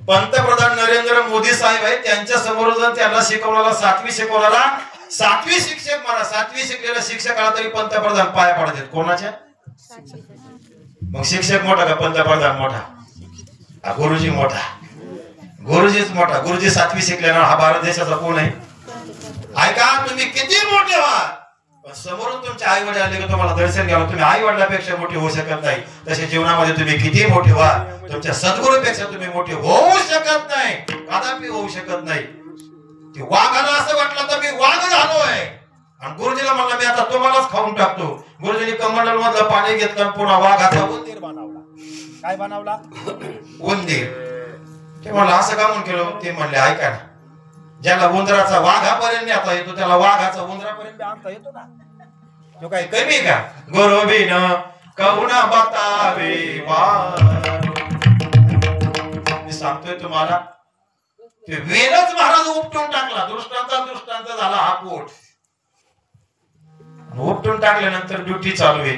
Speaker 1: पंतप्रधान नरेंद्र मोदी साहेब आहेत, त्यांच्या समोर जर त्यांना शिकवणारा 7वी शिकवणारा 7वी शिक्षक मला 7वी शिकलेला शिक्षकाला तरी पंतप्रधान पाया पडतात. कोणाच्या? मग शिक्षक मोठा का पंतप्रधान मोठा? गुरुजी मोठा. गुरुजीच मोठा. गुरुजी 7वी शिकलेला हा भारत देशाचा कोण आहे? ऐका तुम्ही किती मोठे व्हा पण समोरून तुमचे आई वडील आले की तुम्हाला दर्शन घ्यावं. तुम्ही आई वडिलांपेक्षा मोठे होऊ शकत नाही. तसे जीवनामध्ये तुम्ही किती मोठे व्हा तुमच्या सद्गुरूपेक्षा तुम्ही मोठे होऊ शकत नाही. कदापि होऊ शकत नाही. वाघाला असं वाटलं तर मी वाघ झालोय आणि गुरुजीला म्हणलं मी आता तुम्हालाच खाऊन टाकतो. गुरुजीने कमंडल मधलं पाणी घेतलं, पुन्हा वाघाचा उंदीर बनवला. काय बनवला? उंदीर. ते म्हणलं असं का म्हणून केलं? ते म्हणले ऐका ना, ज्याला उंदराचा वाघापर्यंत आता येतो त्याला वाघाचा उंदरापर्यंत आणता येतो ना. तो काही कमी का? गोरोबीन कहुना बतावे मी सांगतोय तुम्हाला. ते वेलच महाराज उपटून टाकला. दृष्टांत झाला हा पोट. उपटून टाकल्यानंतर ड्युटी चालू आहे.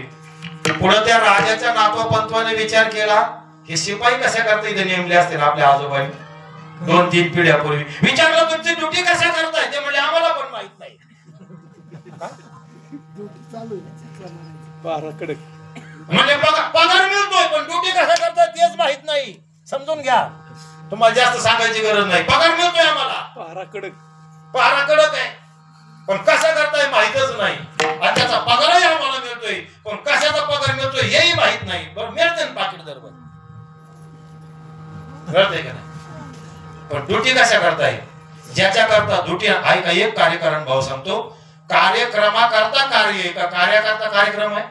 Speaker 1: पुढे त्या राजाच्या नातवा पंतवाने विचार केला हे शिपाई कशा करता इथे नेमले असतील आपल्या आजोबांनी 2-3 पिढ्यापूर्वी. विचारलं तुमची ड्युटी कशा करताय? ते म्हणजे आम्हाला पण माहित नाही. म्हणजे पगार मिळतोय पण ड्युटी कशा करताय तेच माहित नाही. समजून घ्या, तुम्हाला जास्त सांगायची गरज नाही. पगार मिळतोय आम्हाला, पहारा कडक आहे, पण कसा करताय माहितच नाही. आणि त्याचा पगारही आम्हाला मिळतोय पण कशाचा पगार मिळतोय हेही माहित नाही. बरं मिळते ना पाकिट दरबार मिळते का नाही? पण ड्युटी कशा करताय? ज्याच्या करता ड्युटी ऐका, एक कार्यक्रम भाऊ सांगतो, कार्यक्रमाकरता कार्य का कार्याकरता कार्यक्रम आहे?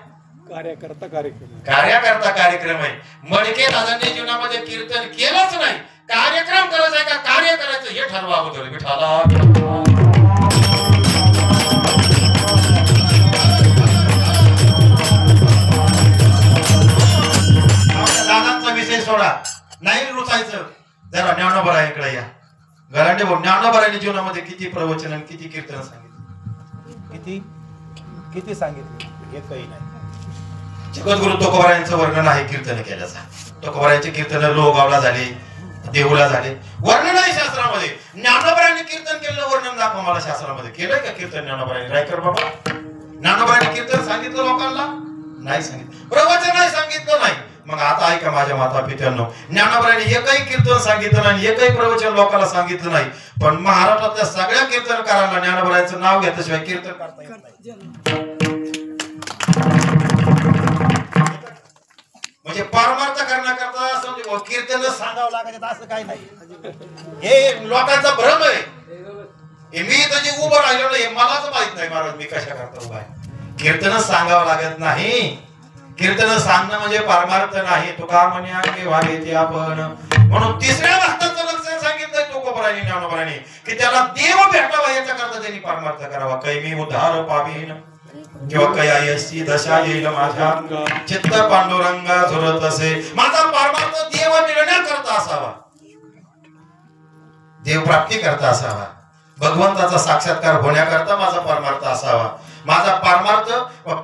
Speaker 2: कार्यकर्ता कार्यक्रम,
Speaker 1: कार्याकरता कार्यक्रम आहे. मडके दादांनी जीवनामध्ये कीर्तन केलंच नाही, कार्यक्रम करायचा आहे का कार्य करायचं हे ठरवा अगोदर. विठाला दादांचा विषय सोडा, नाही रुचायचं. जरा ज्ञानोबा इकडे या. गलांडे भाऊ, ज्ञानोबारांनी जीवनामध्ये किती प्रवचन आणि किती कीर्तन सांगितलं?
Speaker 2: किती सांगितले? हे काही नाही.
Speaker 1: जगद्गुरु तुकोबारायांचं वर्णन आहे कीर्तन केल्याचा. तुकोबारायांचे कीर्तन लोहगावला झाले, देहूला झाले. वर्णन आहे शास्त्रामध्ये. ज्ञानोबारांनी कीर्तन केलेलं वर्णन दाखवा मला शास्त्रामध्ये. केलंय का कीर्तन ज्ञानोबारांनी? रायकर बाबा, ज्ञानोबारांनी कीर्तन सांगितलं लोकांना? नाही सांगितलं. प्रवचन नाही सांगितलं नाही. मग आता ऐका माझ्या माता पित्यांनो, ज्ञानोबारांनी एकही कीर्तन सांगितलं नाही, एकही प्रवचन लोकांना सांगितलं नाही. पण महाराष्ट्रातल्या सगळ्या कीर्तनकारांना ज्ञानोबारांचं नाव घेतल्याशिवाय कीर्तन करता येत नाही. म्हणजे परमार्थ करण्याकरता समजा कीर्तन सांगावं लागायचं असं काही नाही. हे लोकांचा भ्रम आहे. मी तर जे उभं राहिलो नाही मलाच माहित नाही महाराज मी कशा करता उभा आहे. कीर्तन सांगावं लागत नाही. कीर्तन सांगणं म्हणजे परमार्थ नाही. तुका म्हणे अंगे वागे ते आपण. म्हणून तिसऱ्या भक्ताचं लक्षण सांगितलंय तुकोबारांनी ज्ञानोबारांनी की त्याला देव भेटावा याच्या करता त्यांनी परमार्थ करावा. काही मी उद्धार पावीन किंवा कयायसी दशा येईल माझ्या चित्त पांडुरंगा झुरत असे. माझा परमार्थ देव मिळण्याकरता असावा, देव प्राप्ती करता असावा, भगवंताचा साक्षात्कार होण्याकरता माझा परमार्थ असावा. माझा परमार्थ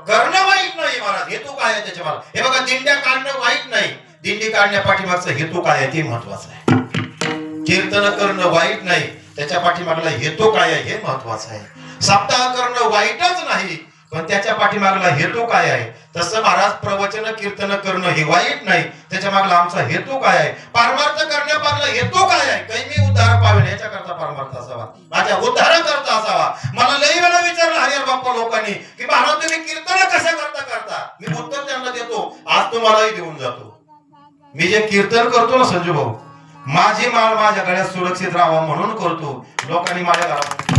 Speaker 1: करणं वाईट नाही महाराज. हेतू काय आहे त्याच्या मला? हे बघा, दिंड्या काढणं वाईट नाही, दिंडी काढण्या पाठीमागचा हेतू काय आहे ते महत्वाचं आहे. कीर्तन करणं वाईट नाही, त्याच्या पाठीमागला हेतू काय आहे हे महत्वाचं आहे. सप्ताह करणं वाईटच नाही, पण त्याच्या पाठीमागला हेतू काय आहे. तसं महाराज प्रवचन कीर्तन करणं हे वाईट नाही, त्याच्या मागला आमचा हेतू काय आहे, परमार्थ करण्यामागला हेतू काय आहे. काही मी उद्धार पावेन याच्या करता परमार्थ असावा, माझ्या उद्धाराकरता असावा. मला लई वेळा विचारलं हरिहर बाप्पा लोकांनी की महाराज तुम्ही कीर्तन कशा करता? मी उत्तर त्यांना देतो, आज तुम्हालाही देऊन जातो. मी जे कीर्तन करतो ना संजू भाऊ, माझी माळ माझ्या गळ्यात सुरक्षित राहावा म्हणून करतो. लोकांनी माझ्या घरात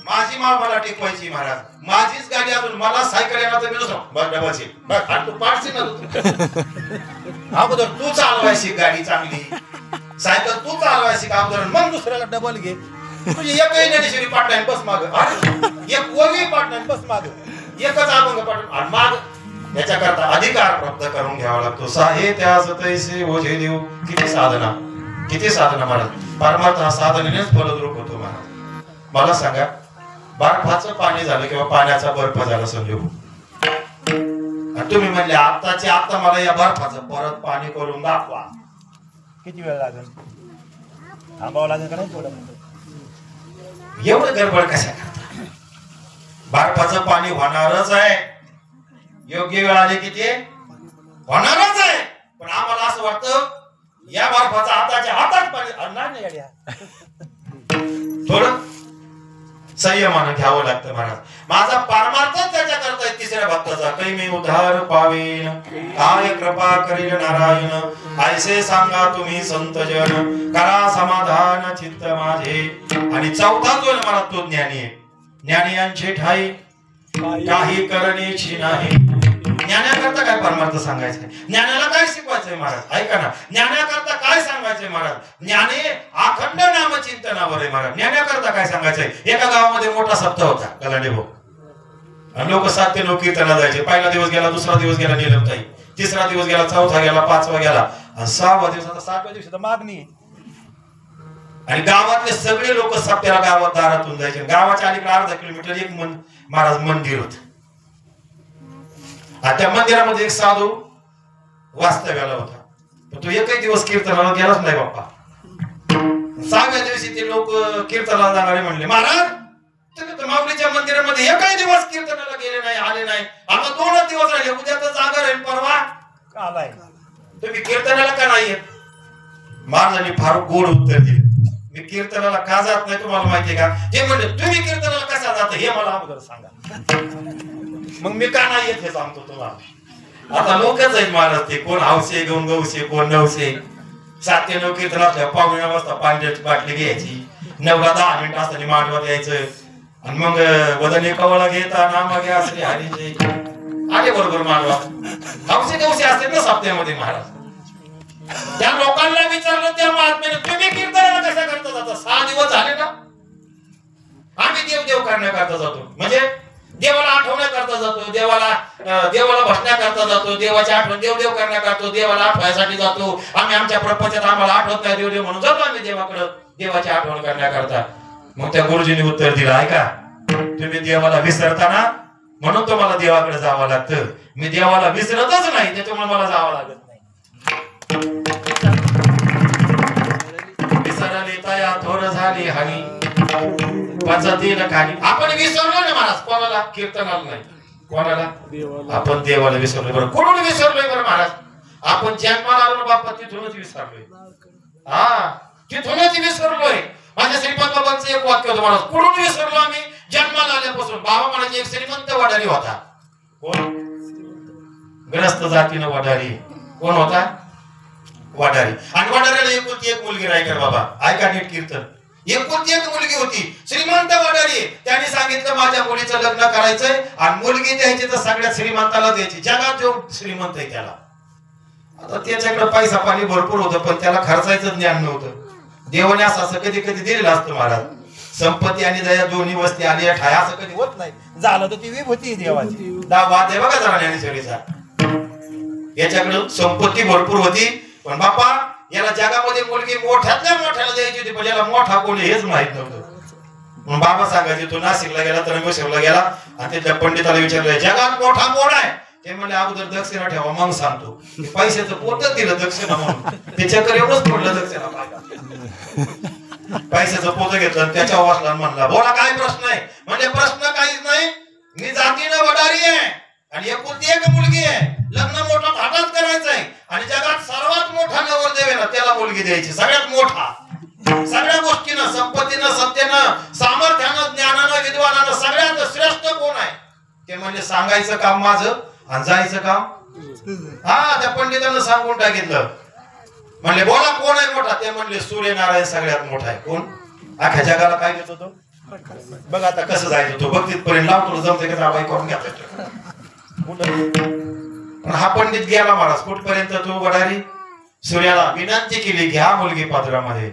Speaker 1: माझी माळ मला टिकवायची महाराज. माझीच गाडी अजून मला सायकल येणार तर मी दुसरं डबल सीट बस तू पाडशी ना अगोदर तू चालवायची गाडी चांगली, सायकल तू चालवायची का अगोदर, मग दुसऱ्याला डबल घे. तुझी एकही ज्ञानेश्वरी पाटणार बस माग, एक कोवी पाटणार बस माग, एकच अभंग पाठ माग. याच्याकरता अधिकार प्राप्त करून घ्यावा लागतो. साहे त्यास तैसे ओझे देऊ. किती साधना, किती साधना महाराज. परमार्थ हा साधनेनेच फलद्रूप होतो महाराज. मला सांगा, बर्फाचं पाणी झालं किंवा पाण्याचा बर्फ झाला संजू, तुम्ही म्हणले आत्ताचे आता मला या बर्फाचं परत पाणी करून दाखवा,
Speaker 2: किती वेळ लागेल? थांबावं लागेल का नाही थोडं?
Speaker 1: एवढं गडबड कशा करता? बर्फाचं पाणी होणारच आहे, योग्य वेळ आली की ते होणारच आहे. पण आम्हाला असं वाटतं या बर्फाचं आताच्या हातात पाणी नाही. थोडं संयमानं घ्यावं लागतं महाराज. माझा परमार्थच त्याच्या करता तिसऱ्या भक्ताचा. काही मी उद्धार पावेन काय कृपा करील नारायण. ऐसे सांगा तुम्ही संत जन करा समाधान चित्त माझे. आणि चौथा जो मला तो ज्ञानी आहे. ज्ञानियांची ठाई काही करणेची नाही. ज्ञानाकरता काय परमार्थ सांगायचंय, ज्ञानाला काय शिकवायचंय महाराज? ऐका ना, ज्ञानाकरता काय सांगायचंय महाराज? ज्ञाने अखंड नामचिंतनावर आहे महाराज. ज्ञानाकरता काय सांगायचंय? एका गावामध्ये मोठा सप्ताह होता गलांडे भाऊ, आणि लोक 7 ते 9 कीर्तनाला जायचे. पहिला दिवस गेला, दुसरा दिवस गेला नीलमताई, तिसरा दिवस गेला, चौथा गेला, 5वा गेला, आणि 6व्या दिवसाचा 7व्या दिवशी तर मागणी. आणि गावातले सगळे लोक सप्त्याला गावात दारातून जायचे. गावाच्या अलीकडे अर्धा किलोमीटर एक महाराज मंदिर होत. त्या मंदिरामध्ये एक साधू वास्तव्याला होता, पण तो एकही दिवस कीर्तनाला गेलाच नाही बाप्पा. 6व्या दिवशी ते लोक कीर्तनाला जाणारे म्हणले, महाराज तुम्ही तर माऊलीच्या मंदिरामध्ये एकही दिवस कीर्तनाला गेले नाही, आले नाही. आता 2च दिवस राहिले, उद्या तर जागर आहे, परवा
Speaker 2: आलाय,
Speaker 1: तुम्ही कीर्तनाला का नाही येत? महाराजांनी फार गोड उत्तर दिले, मी कीर्तनाला का जात नाही तुम्हाला माहितीये का? ते म्हणले तुम्ही कीर्तनाला कसा जाता हे मला अगोदर सांगा, मग मी का नाही येत हे सांगतो तुम्हाला. आता लोकच आहेत महाराज, ते कोण हौसे, कोण गौसे, कोण नवसे. 7 ते 9 कीर्तन असल्या 9:15 पाण्याची बाटली घ्यायची, 9ला 10 मिनिटं असताना मांडवात यायचं आणि मग वदनी कवळा घेता नामा घ्या श्री हरीचे आले बरोबर मांडवात हौसे दिवशी असते ना सप्त्यामध्ये महाराज. त्या लोकांना विचारलं त्या महात्म्याने तुम्ही कीर्तनाला कशा करता जाता? 6 दिवस झाले ना. आम्ही देव करण्याकरता जातो, म्हणजे देवाला आठवण्याकरता जातो, देवाला भजण्याकरता जातो, देवाची आठवण देव करण्याकरता, देवाला आठवायसाठी जातो आम्ही. आमच्या प्रपंचात आम्हाला आठवत नाही देव म्हणून जातो आम्ही देवाकडे देवाची आठवण करण्याकरता. मग त्या गुरुजींनी उत्तर दिलं, ऐका तुम्ही देवाला विसरताना म्हणून तुम्हाला देवाकडे जावं लागतं. मी देवाला विसरतच नाही त्याच्यामुळे मला जावं लागत नाही. विसरली तया थोर झाली हानी पचतील खाली. आपण विसरलो ना महाराज कोणाला? कीर्तनाला नाही. कोणाला? आपण देवाला विसरलोय. बरं कोणाला विसरलोय बरं महाराज? आपण जन्माला आलो ना बाप्पा तिथूनच विसरलोय. हा तिथूनच विसरलोय. माझ्या श्रीपाद बाबांचं एक वाक्य होतं महाराज, कुठून विसरलो आम्ही? जन्माला आल्यापासून. बाबा म्हणायचे एक श्रीमंत वडारी होता. कोण? ग्रस्त जातीनं वडारी. कोण होता? वडारी. आणि वडारीला एकुलती एक मुलगी रायकर बाबा, ऐका नीट कीर्तन. एकुलती एक मुलगी होती, श्रीमंत वडारी. त्यांनी सांगितलं माझ्या मुलीचं लग्न करायचंय आणि मुलगी द्यायची तर सगळ्या श्रीमंताला द्यायची, जगात जो श्रीमंत आहे त्याला. आता त्याच्याकडे पैसा पाणी भरपूर होतं पण त्याला खर्चायचं ज्ञान नव्हतं. देवाने असं कधी कधी दिलेलं असतं महाराज. संपत्ती आणि दया दोन्ही वस्ती आली ठाय असं कधी होत नाही. झालं तर ती विभूती देवाची. वाद आहे बघा जरा ज्ञानेश्वरीचा. याच्याकडे संपत्ती भरपूर होती पण बापा याला जगामध्ये मुलगी मोठ्यातल्या मोठ्याला द्यायची होती पण याला मोठा कोणी हेच माहित नव्हतं. म्हणून बाबा सांगायचे तो नाशिकला गेला त्र्यंबकेश्वरला गेला आणि त्या पंडिताला विचारलं जगात मोठा कोण आहे? ते म्हणले अगोदर दक्षिणा ठेवा मग सांगतो. पैशाचं पोतच दिलं दक्षिणा म्हणून, त्याच्याकडे एवढंच पडलं दक्षिणा पाहिजे. पैशाचं पोत घेतलं त्याच्या वाचला म्हणला बोला काय प्रश्न आहे? म्हणजे प्रश्न काहीच नाही, मी जातीनं वडारी आहे आणि एकुलती एक मुलगी आहे, लग्न मोठं थाटात करायचंय आणि जगात सर्वात मोठा नवरदेव आहे ना त्याला मुलगी द्यायची. सगळ्यात मोठा सगळ्या गोष्टीनं, संपत्तीनं, सत्तेनं, सामर्थ्यानं, ज्ञानानं, विद्वानानं सगळ्यात श्रेष्ठ कोण आहे? ते म्हणजे सांगायचं काम माझं आणि जायचं काम. हा त्या पंडितांना सांगून टाकितलं. म्हणले बोला कोण आहे मोठा? ते म्हणले सूर्यनारायण सगळ्यात मोठा आहे. कोण? अख्ख्या जगाला काय देतो तो? बघ आता कसं जायचं तो बघ तिथपर्यंत लावतो जमते का बाई करून घ्या. पण हा पंडित गेला महाराज कुठपर्यंत? तो वडारी सूर्याला विनंती केली घ्या मुलगी पात्रामध्ये.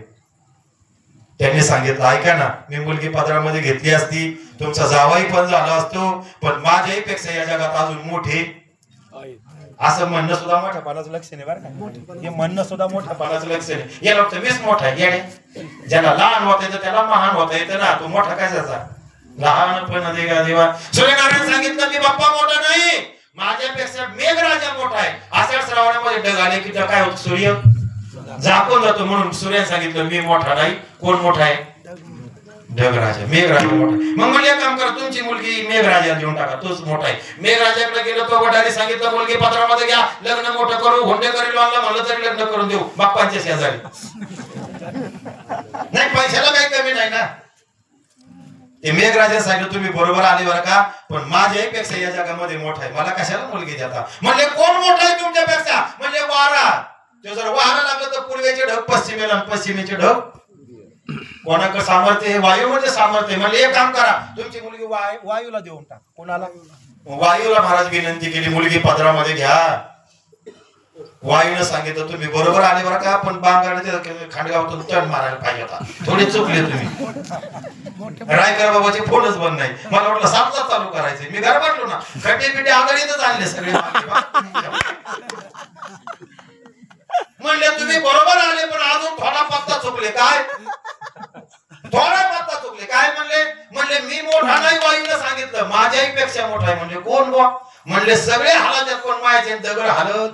Speaker 1: त्यांनी सांगितलं ऐका ना मी मुलगी पात्रामध्ये घेतली असती तुमचा जावाई पण झाला असतो पण माझ्यापेक्षा या जगात अजून मोठे. असं म्हणणं सुद्धा मोठ्यापणाचं लक्षण आहे बरं का. हे म्हणणं सुद्धा मोठ्यापणाचं लक्षण आहे. याला वाटतं मीच मोठा आहे. ज्याला लहान होता येतं त्याला महान होता येतं ना. तो मोठा कशाचा? लहानपण देगा देवा. सूर्यनारायण सांगितलं मी बाप्पा मोठा नाही, माझ्यापेक्षा मेघराजा मोठा आहे. आषाढ श्रावणामध्ये ढग आले की काय होतं? सूर्य झाकून जातो. म्हणून सूर्याने सांगितलं मी मोठा नाही. कोण मोठा आहे? ढगराजा, मेघराजा मोठा. मग म्हणजे एक काम करा तुमची मुलगी मेघराजा देऊन टाका, तोच मोठा आहे. मेघराजाकडे गेलो तो वडारी सांगितलं मुलगी पात्रामध्ये घ्या, लग्न मोठं करू, हुंडे करील म्हणलं तरी लग्न करून देऊ बाप्पांच्या शेजारी. नाही पैशाला काही कमी नाही ना. ते मेघराजा सांगितलं तुम्ही बरोबर आले बरं का पण माझ्यापेक्षा या जगामध्ये मोठा आहे, मला कशाला मुलगी देता? म्हणले कोण मोठा आहे तुमच्यापेक्षा? म्हणले वारा. तो जर वारा लागलं तर पूर्वेचे ढग पश्चिमेला आणि पश्चिमेचे ढग कोणाकडे सामर्थ्य आहे? वायूमध्ये सामर्थ्य आहे. म्हणजे एक काम करा तुमची मुलगी वायूला देऊन टाक. कोणाला? वायूला महाराज विनंती केली मुलगी पदरामध्ये घ्या. वायूने सांगितलं तुम्ही बरोबर आले बरं का पण बांगाडच्या खांडगावातून तण मारायला पाहिजे होता, थोडे चुकले तुम्ही. रायकर बाबाचे फोनच बंद नाही. मला वाटलं सापला चालू करायचे. मी घर वाटलो ना खड्डे बिड्डे आदळीतच आणले सगळे. म्हणले तुम्ही बरोबर आले पण अजून थोडा पत्ता चुकले. काय? थोडा पत्ता चुकले. काय म्हणले? म्हणले मी मोठा नाही, वायूने सांगितलं माझ्याही पेक्षा मोठा आहे. म्हणजे कोण बा? म्हणले सगळे हालाच्यात कोण मायाचे दगड हालत.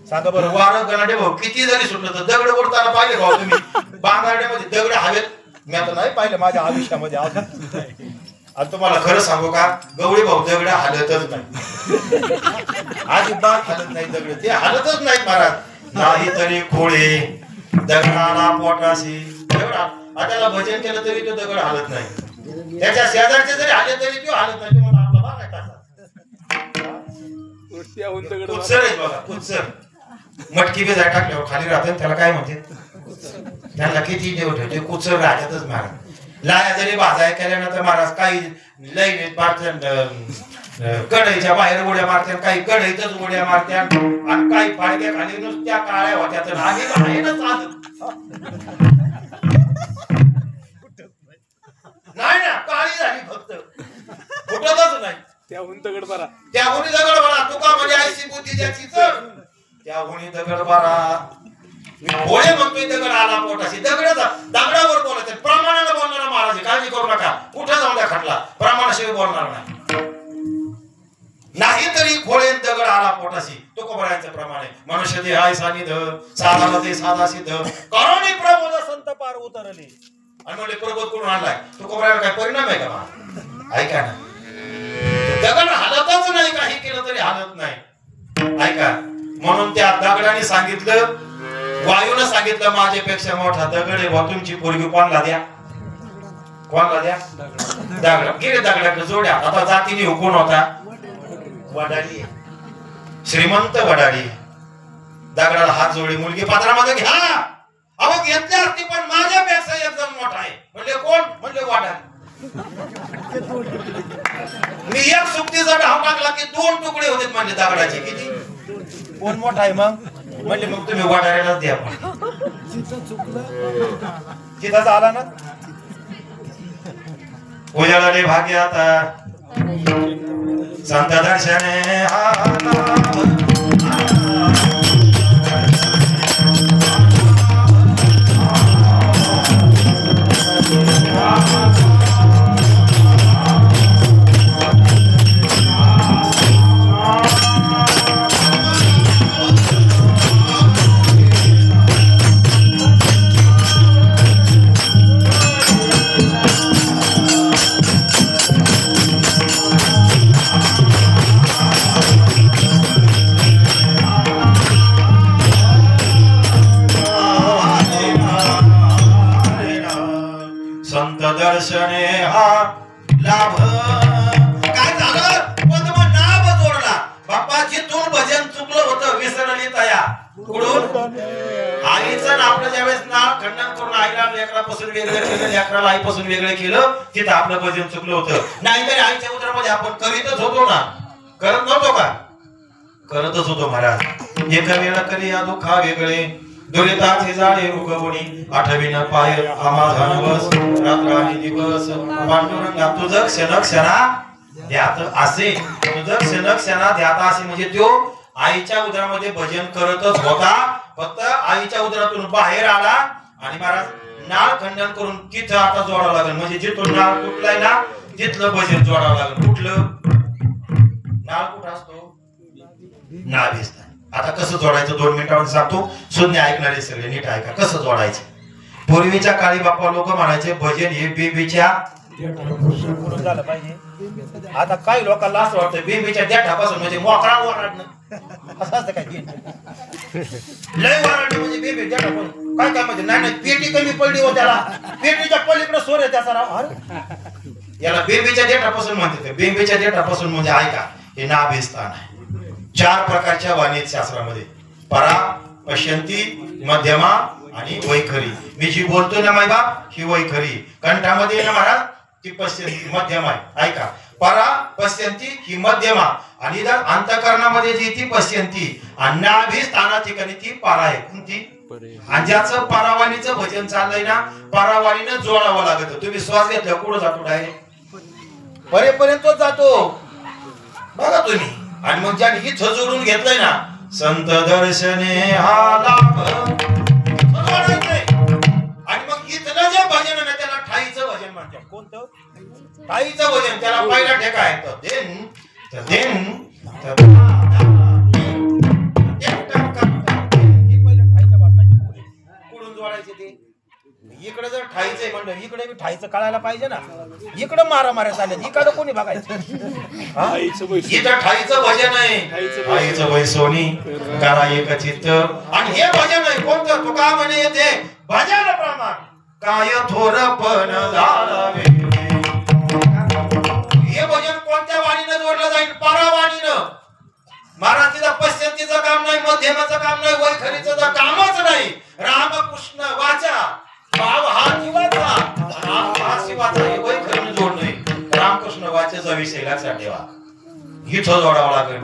Speaker 1: सांगा बरं वारं गणाडे भाऊ किती जरी सुटलं तर दगड उडताना पाहिले भाऊ तुम्ही? बांगाड्यामध्ये दगड हवेत मी आता नाही पाहिलं माझ्या आयुष्यामध्ये. आणि तुम्हाला खरं सांगू का गवळी भाऊ दगड हालतच नाही, अजिबात हालत नाही दगड. ते हालतच नाहीत महाराज. नाही तरी खोळे दगडाला पोटाशी दगडा. त्याला भजन केलं तरी तो दगड हालत नाही. त्याच्या शेजारचे जरी हाले तरी तो हालत नाही. तुम्हाला आपला भाग आहे तसा कुत्सर आहे बघा कुत्सर. मटकी बी जाय टाकल्यावर खाली राहते त्याला काय म्हणते त्याला किती देव ठेवते कुचर राहत्यातच महाराज लाया जरी बाजाय केल्यानंतर महाराज काही लई कढईच्या बाहेर उड्या मारत्या काही कढईतच उड्या मारत्या आणि काही फाळक्या खाली नुसत्या काळ्या होत्या तर आधी बाहेरच नाही ना काळी झाली फक्त फुटतच नाही
Speaker 3: त्याहून दगड बरा
Speaker 1: तुका म्हणजे आयसी बुद्धी ज्याची तर त्याहून दगड बारा भोळे म्हणतोय दगड आला पोटाशी दगडावर बोलायचं प्रमाणाने बोलणारा महाराज काळजी करू नका कुठं जाऊन द्या खटला प्रमाणाशिवाय बोलणार नाही तरी खोळे दगड आला पोटाशी तुकोबरायांच्या प्रमाणे मनुष्य दे हाय सानिध साधाला ते साधा सिद्ध करोनी प्रबोध संत पार उतरले आणि म्हणले प्रबोध करून आणलाय तुकोबरायाला काय परिणाम आहे का ऐका ना दगड हालतच नाही काही केलं तरी हालत नाही ऐका म्हणून त्या दगडाने सांगितलं वायूने सांगितलं माझ्यापेक्षा मोठा दगड आहे वा तुमची पोरगी कोणला द्या दगड गेले दगडाकडे जोड्या आता जातीने हुकून होता वडाली श्रीमंत वडाली दगडाला हात जोडे मुलगी पात्रामध्ये घ्या अहो घेतल्या असती पण माझ्यापेक्षा एक जण मोठा आहे म्हणजे कोण म्हणजे वडाली मी एक सुट्टीचा ढाव टाकला की 2 तुकडे होते म्हणजे दगडाचे किती
Speaker 2: कोण मोठा आहे मग
Speaker 1: म्हणजे मग तुम्ही वाटायलाच द्या
Speaker 2: तिथं आला ना
Speaker 1: उजाळले भाग्य आता संत दर्शने दर्शने हा लाभ काय झालं पण मग नाभ जोडला बाप्पा जिथून भजन चुकलं होतं विसरली तया कुठून आईचं आपलं ज्यावेळेस नाव खंडन करून आईला लेकरापासून वेगळं केलं लेकराला आईपासून वेगळं केलं तिथं आपलं भजन चुकलं होतं नाहीतरी आईच्या उदरामध्ये आपण करीतच होतो ना करत नव्हतो का करतच होतो महाराज एका वेळा करी या दुःखा वेगळे दुरिताचे जाळे उगवणी आठवीनं पाय आम्हा नवस रात्र आणि दिवस पांडुरंगा तुझं क्षण क्षणा ध्यात असे तुझं क्षण क्षणा ध्यात असे म्हणजे तो आईच्या उदरामध्ये भजन करतच होता फक्त आईच्या उदरातून बाहेर आला आणि महाराज नाळ खंडन करून तिथं आता जोडावं लागेल म्हणजे जिथून नाळ तुटलाय ना तिथलं भजन जोडावं लागेल कुठलं नाळ कुठं असतो नाभिस्थान आता कसं जोडायचं 2 मिनिटांमध्ये सांगतो शून्य ऐकणारे सगळे नीट ऐका कसं जोडायचं पूर्वीच्या काळी बाप्पा लोक म्हणायचे भजन हे बेबीच्या
Speaker 2: झालं पाहिजे आता काही लोकांना
Speaker 1: असं वाटतं बेबीच्या देठापासून म्हणजे मोकळा ओरडणं
Speaker 2: असं असतं काय
Speaker 1: लय ओरडणं म्हणजे बेबी देठापासून काय काय म्हणजे नाही पेटी कमी पडली हो त्याला पेटीच्या पलीकडे सोर आहे त्याचा राव अरे याला बेबीच्या देठापासून म्हणते बेबीच्या देठापासून म्हणजे ऐका हे नाभिस्थान आहे 4 प्रकारच्या वाणी शास्त्रामध्ये परा पश्यंती मध्यमा आणि वैखरी मी जी बोलतोय ना माय बाप ही वैखरी कंठामध्ये ना महाराज ती पश्यंती मध्यमा आहे ऐका परा पश्यंती ही मध्यमा आणि जर अंतःकरणामध्ये जी ती पश्यंती आणि नाभिस्थाना ठिकाणी ती परा आहे कोणती आणि ज्याचं परावाणीचं भजन चाललंय ना परावाणीनं जोडावं लागतं तुम्ही श्वास घेतला कुठं जातो डायरेक्ट परेपर्यंत जातो बघा तुम्ही आणि मग ज्याने इथं जोडून घेतलंय ना संत दर्शने हा लाभ आणि मग इथलं जे भजन आहे ना त्याला ठाईचं भजन म्हणतात कोणतं ठाईचं भजन त्याला पहिला ठेका आहे कुठून जोडायचे ते इकडे जर ठाईचं म्हणलं इकडे बी ठाईचं कळायला पाहिजे ना इकडे मारा चालेल इकडे कोणी बघायचं इथं ठाईचं भजन आहे ठाईचं वैसोनी करा एक चित्त आणि हे भजन आहे कोणतं तुका म्हणे येते भजन प्रमाण काय थोरपण झालं हे भजन कोणत्या वाणीनं जोडलं जाईल परावाणीनं महाराज तिचा पश्चिम मध्यस्थितीचं काम नाही, मध्यमाचं काम नाही, वैखरीचं तर कामच नाही. रामकृष्ण वाचा, भाव हा जीवाचा, नाम हा शिवाचा. हे वैखरीने जोड नाही. रामकृष्ण वाचेचा विषय लक्षात ठेवा. इथं जोडावं लागेल.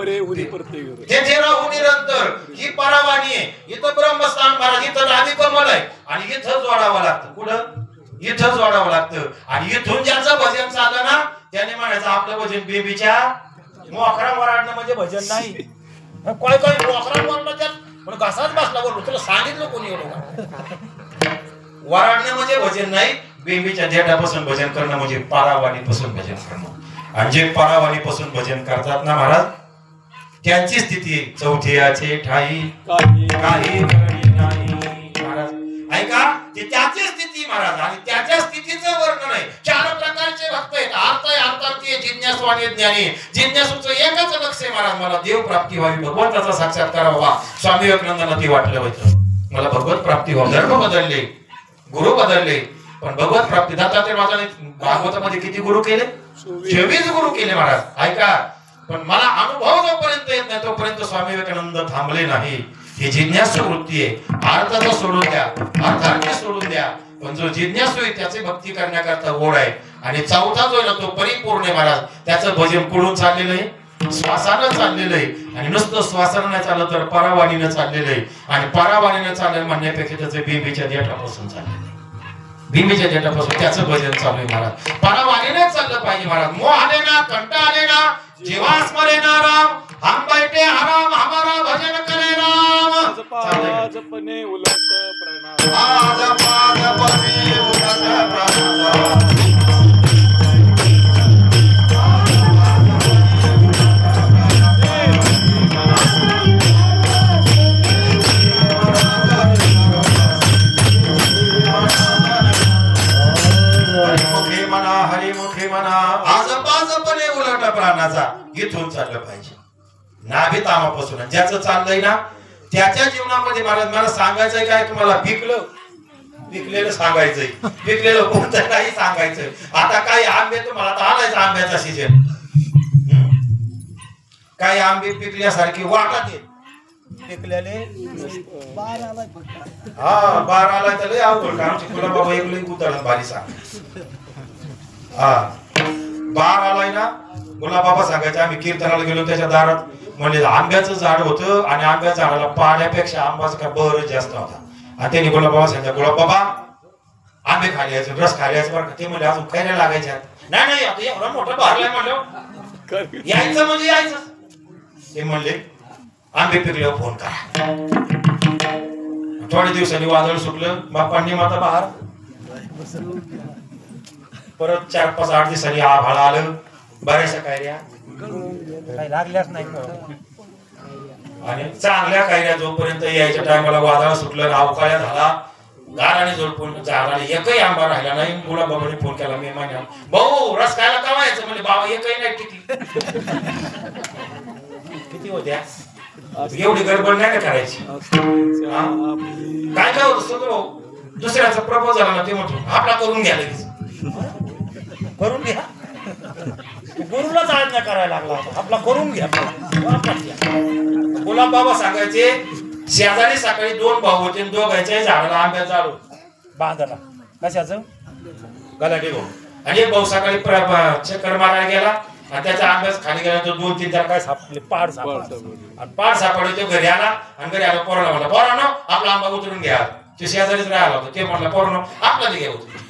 Speaker 1: तेथे राहू निरंतर ही परावाणी आहे. इथं ब्रह्मस्थान महाराज, इथं नाभी कमल आहे आणि इथं जोडावं लागतं. कुठं? इथं जोडावं लागतं. आणि इथून ज्याचं भजन चाललं ना त्याने म्हणायचं आपलं भजन बेबीच्या मोखरा वराडणं म्हणजे भजन नाही. काय काय मोखरा वराडणं त्यात घासाच बसला. बोललो तुला सांगितलं कोणी एवढं? वराडणं म्हणजे भजन नाही. बेबीच्या देठापासून भजन करणं म्हणजे पारावाणीपासून भजन करणं. आणि जे पारावाणीपासून भजन करतात ना महाराज त्यांची स्थिती चौथ्याचे ठाई काही नाही. महाराज ऐका, ते त्याची स्थिती महाराज. आणि त्याच्या स्थितीचं वर्णन आहे. 4 प्रकारचे भक्त आहेत. अर्थ आहे, अर्थार्थी आहे, जिज्ञासू आणि ज्ञानी. जिज्ञासूचं एकच लक्ष आहे महाराज, मला देव प्राप्ती व्हावी, भगवंताचा साक्षात्कार व्हावा. स्वामी विवेकानंदांना ते वाटलं होतं, मला भगवत प्राप्ती व्हावी. धर्म बदलले, गुरु बदलले, पण भगवत प्राप्ती दत्तात्रय महाराजांनी भागवतामध्ये किती गुरु केले? 24 गुरु केले महाराज. ऐका, पण मला अनुभव जोपर्यंत येत नाही तोपर्यंत स्वामी विवेकानंद थांबले नाही. ही जिज्ञासू वृत्ती आहे. अर्थाचं सोडून द्या, अर्थार्थी सोडून द्या, पण जो जिज्ञासू आहे त्याची भक्ती करण्याकरता ओढ आहे. आणि चौथा जो आहे ना तो परिपूर्ण आहे महाराज. त्याचं भजन कुठून चाललेलं आहे? श्वासानं चाललेलं आहे. आणि नुसतं श्वासानं नाही चाललं तर परावाणीनं चाललेलं आहे. आणि परावाणीनं चाललं म्हणण्यापेक्षा त्याचं बिंबीच्या देठापासून चाललेलं आहे. भीमीच्या देठापासून त्याचं भजन चालू आहे महाराज. परावाणीने चाललं पाहिजे महाराज. मोह आले ना, कंट आले ना, जीवा स्मरे ना राम, हम बैठे हराम, हमारा भजन करे राम.
Speaker 3: जपने उलट प्रणाम,
Speaker 1: जपने उलट प्रणाम. हरिमुखे म्हणा, आजपाजपणे उलट प्राणाचा. इथून चाललं पाहिजे नाभी तामापासून. ज्याचं चाललंय ना त्याच्या जीवनामध्ये महाराज मला सांगायचंय काय तुम्हाला? पिकलेलं सांगायचंय, पिकलेलं कोणतं काही सांगायचंय. आता काही आंबे तुम्हाला आता आलायचा आंब्याचा सीजन. काही आंबे पिकल्यासारखे वाटत आहेत. पिकलेले हा 12 आलाय तर लय अवघड. आमची गुलाबाबा एक लई उदाहरण भारी सांग. हा 12 आलाय ना गुलाबाबा सांगायचे. आम्ही कीर्तनाला गेलो त्याच्या दारात, म्हणजे आंब्याचं झाड होतं आणि आंब्याच्या झाडाला पाण्यापेक्षा आंबाचा काय बरंच जास्त होता. आणि त्यांनी गुलाबाबा सांगितलं, गुलाबाबा आंबे खाली यायचं, रस खाली यायचं बरं का. ते म्हणजे अजून खायला लागायचे. नाही आता एवढं मोठं भरलंय म्हणलं यायचं म्हणजे यायचं. ते म्हणले आंबे पिकल्यावर फोन करा. थोड्या दिवसांनी वादळ सुटलं, बाप्पांनी माता बाहेर. परत 4-5-8 दिवसांनी आभाळ आलं, बऱ्याचशा कायऱ्या
Speaker 2: काही लागल्याच नाही.
Speaker 1: आणि चांगल्या कायऱ्या जोपर्यंत यायच्या टायमाला वादळ सुटलं, अवकाळ्या झाला, गाराने जोडपून झाडाला एकही आंबा राहिला नाही. गुलाबाबाने फोन केला मे महिन्यात, भाऊ रस खायला केव्हा यायचं? म्हणजे बाबा एकही नाही टिकली. किती होत्या? एवढी गडबड नाही ना करायची. काय काय होत दुसऱ्याचा प्रपोज झाला ना ते म्हणतो आपला करून घ्या, लगेच करून घ्या. गुरुलाच आज्ञा करायला लागला, आपला करून घ्या. गुलाब बाबा सांगायचे शेजारी सकाळी 2 भाऊ होते, दोघांच्याही झाडाला आंब्या झाड
Speaker 2: बांधायला कशाचं
Speaker 1: गलाटी भाऊ. आणि एक भाऊ सकाळी चक्कर मारायला गेला आणि त्याचा आंब्याच खाली गेला. तो 2-3 तर काय सापडले, पाड सापडले. तो घरी आला आणि घरी आला पोराला म्हणला, पोरांनो आपला आंबा उतरून घ्या. ते शेजारीच राहिला होता. ते म्हणला, पोरांनो आपला घ्या उतरून.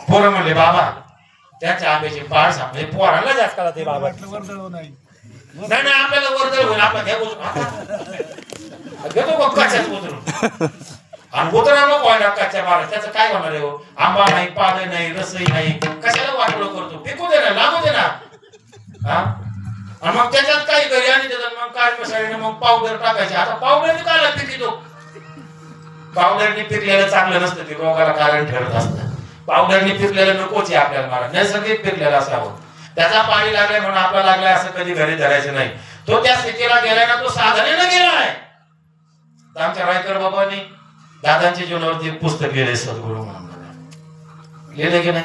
Speaker 1: पोरं म्हणले, बाबा त्याच्या आंब्याचे पाड सापडले. पोरांना जास्त कळत ते बाबा. नाही आपल्याला वर्दळ होईल, आपला घ्या घेतो कच्च्याच उतरून. आणि उतरा नको व्हायला कच्च्या मारा. त्याचं काय होणार आहे? आंबा नाही, पाद नाही, रसही नाही, कशाला वाटोळ करतो? पिकू दे ना, लागू दे ना. हा आणि मग त्याच्यात काही घरी आणि त्याच्यात मग काय कशाने मग पावडर टाकायचे. आता पावडरने काय पिकितो? पावडरने पिकलेलं चांगलं नसतं, ते रोगाला कारण ठरत असतं. पावडरने पिकलेलं नकोच आहे आपल्याला मारा. नैसर्गिक पिकलेलं असावं. त्याचा पाणी लागलाय म्हणून आपला लागलाय असं कधी घरी धरायचं नाही. तो त्या स्थितीला गेलाय ना, तो साधनेनं गेलाय. आमच्या रायकर बाबांनी दादांच्या जीवनावरती एक पुस्तक लिहिले, सद्गुरू म्हणून लिहिले की नाही.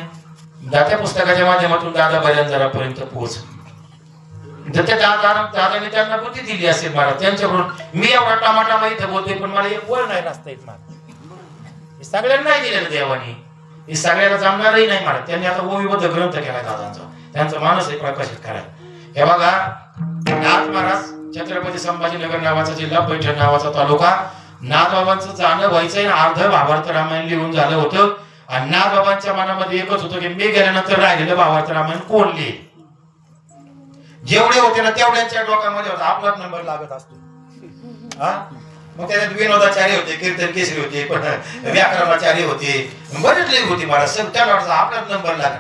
Speaker 1: त्या पुस्तकाच्या माध्यमातून दादा बऱ्याच जणांपर्यंत पोहोच.
Speaker 4: तर त्या दादाने त्यांना बुद्धी दिली असेल महाराज त्यांच्याकडून. मी एवढा टमाटा इथं बोलतोय पण मला एक वळ नाही रस्ता येत महाराज. सगळ्यांना नाही दिलेलं देवानी, हे सगळ्याला जमणारही नाही महाराज. त्यांनी आता ओवीबद्ध ग्रंथ केलाय दादांचा, त्यांचा मानस आहे प्रकाशित करायला. हे बघा नाथ महाराज छत्रपती संभाजीनगर नावाचा जिल्हा, पैठण नावाचा तालुका. नाथबाबांचं जाणं व्हायचंय, अर्ध भावार्थ रामायण लिहून झालं होतं. आणि नाथबाबांच्या मनामध्ये एकच होतं की मी गेल्यानंतर राहिलेलं भावार्थ रामायण कोण लिहिल.
Speaker 1: जेवढे होते ना तेवढ्यांच्या डोक्यामध्ये होता आपला नंबर लागत असतो. हा मग त्याच्यात विनोदाचार्य होते, कीर्तन केसरी होते, पण व्याकरणाचार्य होते, बरेच लेख होते महाराज. त्या आपलाच नंबर लागला.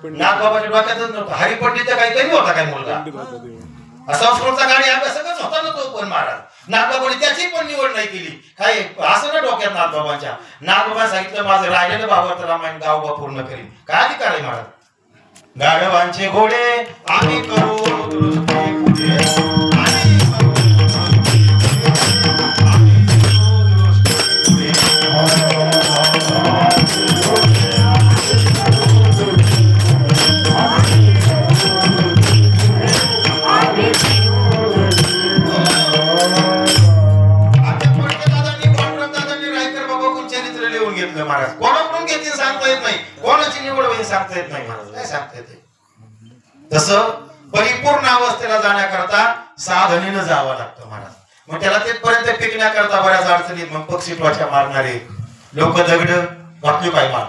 Speaker 1: नाथबाबाच्या डोक्यातच नव्हतं. हरिपंडित काही कमी होता काय मुलगा, संस्कृतचा गाडी अभ्यासकच होता ना तो पण महाराज. नाथबाबांनी त्याची पण निवड नाही केली. काय असं ना डोक्यात नाथबाबांच्या. नाथबाबा सांगितलं माझं राहिलेलं भावार्थ रामायण गावोबा पूर्ण करीन. काय अधिकार आहे महाराज. गाढवांचे घोडे आम्ही करू महाराज. कोणाकडून घेतील सांगता येत नाही, कोणाची निवड होईल सांगता येत नाही महाराज. काय सांगता येते. तसं परिपूर्ण अवस्थेला जाण्याकरता साधनेनं जावं लागतं महाराज. मग त्याला तिथपर्यंत टिकण्याकरता बऱ्याच अडचणीत. मग पक्षी त्वचा मारणारे लोक दगड घातली काय मार,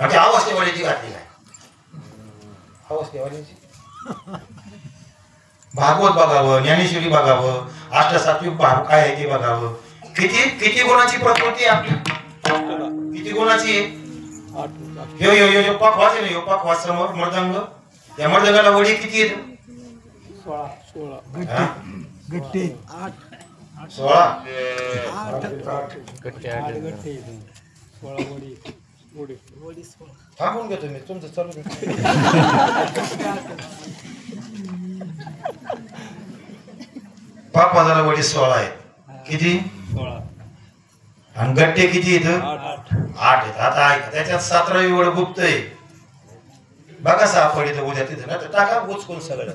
Speaker 1: अवस्थेवाडीची घातली काय अवस्थेवाडीची. भागवत बघावं, ज्ञानेश्वरी बघावं, अष्टसात्विक भाव काय आहे ते बघावं. किती किती गुणाची प्रकृती आपली, किती गुणाची. यो यो यो पकवास आहे ना, यो पकवास समोर मृदंग. या मृदंगाला वडी किती येत. 16
Speaker 2: गट्टे
Speaker 1: 16 थांबून घेतो मी तुमचं चालू. पापाला वडी 16 आहे. किती आणि गट्टे किती येत 8 आहेत. आता ऐका त्याच्यात 17वी वड गुप्त आहे बघा. सापड इथं उद्या तिथं ना तर टाका उचकून सगळं.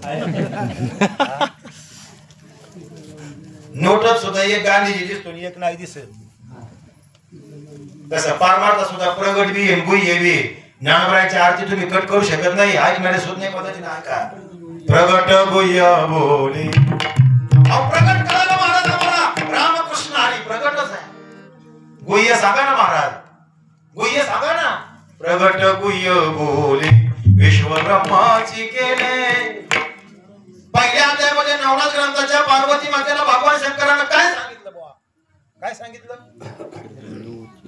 Speaker 1: नोटच सुद्धा एक गांधीजी दिसतो एक नाही दिसत. तसं पारमार्थ सुद्धा प्रगट बी गुह्य बी. ज्ञानोबरायची आरती तुम्ही कट करू शकत नाही. ऐकणारे सुद्धा नाही पद्धतीने ऐका. प्रगट गुह्य बोले प्रगट करायला महाराज आम्हाला रामकृष्ण हरी प्रगटच आहे. गुह्य सांगा ना महाराज, गुह्य सांगा ना. प्रगट गुह्य बोले विश्व ब्रह्माची केले. पहिल्या अध्यायामध्ये नवनाथ ग्रंथाच्या पार्वती मातेला भगवान शंकरानं काय सांगितलं बुवा, काय सांगितलं.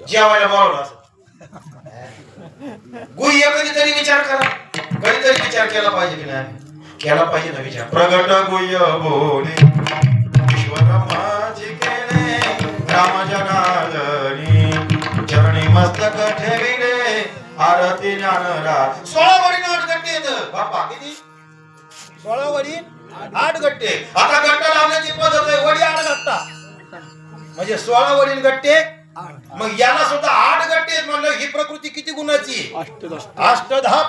Speaker 1: जेवायला बोलावलं असं. गुह्य कधीतरी विचार करा, कधीतरी विचार केला पाहिजे की नाही. केला पाहिजे ना विचार. प्रगट गुह्य बोले विश्व ब्रह्माची केले. राम जनार्दनी चरणी मस्तक ठेविले. आरती ज्ञानरा 16 वडी 8 गट्टे येत बापा. किती 16 वडी 8 गट्टे. आता गट्टा लावण्याची पद्धत आहे वडी 8 गट्टा म्हणजे 16 वडी गट्टे. मग याला सुद्धा 8 गट्टे आहेत म्हणलं. ही प्रकृती किती गुणाची 8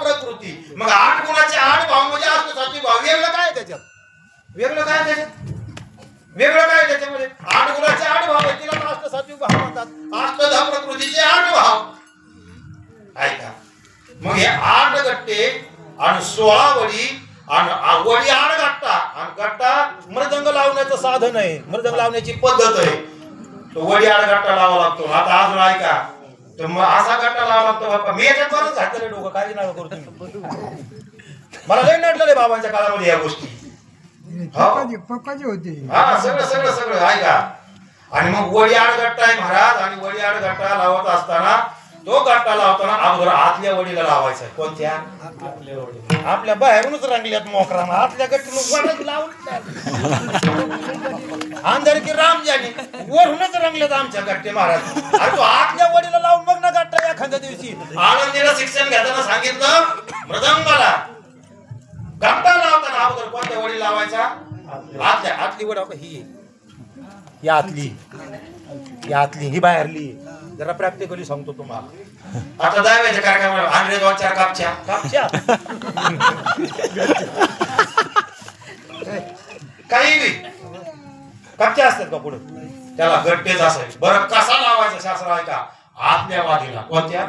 Speaker 1: प्रकृती. मग 8 गुणाचे 8 भाव म्हणजे अष्टसात्विक भाव. वेगळं काय त्याच्यात, वेगळं काय त्याच्यात, वेगळं काय त्याच्यामध्ये. 8 गुणाचे 8 भाव आहे, तिला अष्टसात्विक भाव म्हणतात. 8 प्रकृतीचे 8 भाव. ऐका मग हे 8 गट्टे आणि 16 वडी आणि वडी 8 गट्टा. आणि गट्टा मृदंग लावण्याचं साधन आहे, मृदंग लावण्याची पद्धत आहे. तो वडी 8 गट्टा लावा लागतो. आता अजून ऐका तर मग असा गट्टा लावा लागतो बाप्पा. मी याच्यात बरंच घातलेलं डोकं, काही नाही करू तुम्ही. मला लई नडलं बाबांच्या काळामध्ये या गोष्टी.
Speaker 2: होते
Speaker 1: हा सगळं सगळं सगळं ऐका. आणि मग वडी 8 गट्टा आहे महाराज. आणि वडी 8 गट्टा लावत असताना तो गट्टा लावताना अगोदर आतल्या वडीला लावायचा. कोणत्या आपल्या बाहेरूनच रंगल्यात मोकराना. आतल्या गट्टीला लावून अंदर की राम जाने वरूनच रंगल्यात आमच्या गट्टे महाराज. अरे तो आतल्या वडीला लावून बघ ना गट्टा. एखाद्या दिवशी आनंदीला शिक्षण घेताना सांगितलं मृदंगाला गट्टा लावताना अगोदर कोणत्या वडी लावायचा. आतली वड ही आतली, ही आतली, ही बाहेरली. जरा प्रॅक्टिकली सांगतो तुम्हाला. आता दहाव्याच्या कार्यक्रमाला आणले 2-4 कापच्या काही बी
Speaker 2: कच्चे असतात का पुढे
Speaker 1: त्याला गट्टेच असायचे. बरं कसा लावायचा शास्त्र आहे का? आतल्या वादीला, कोणत्या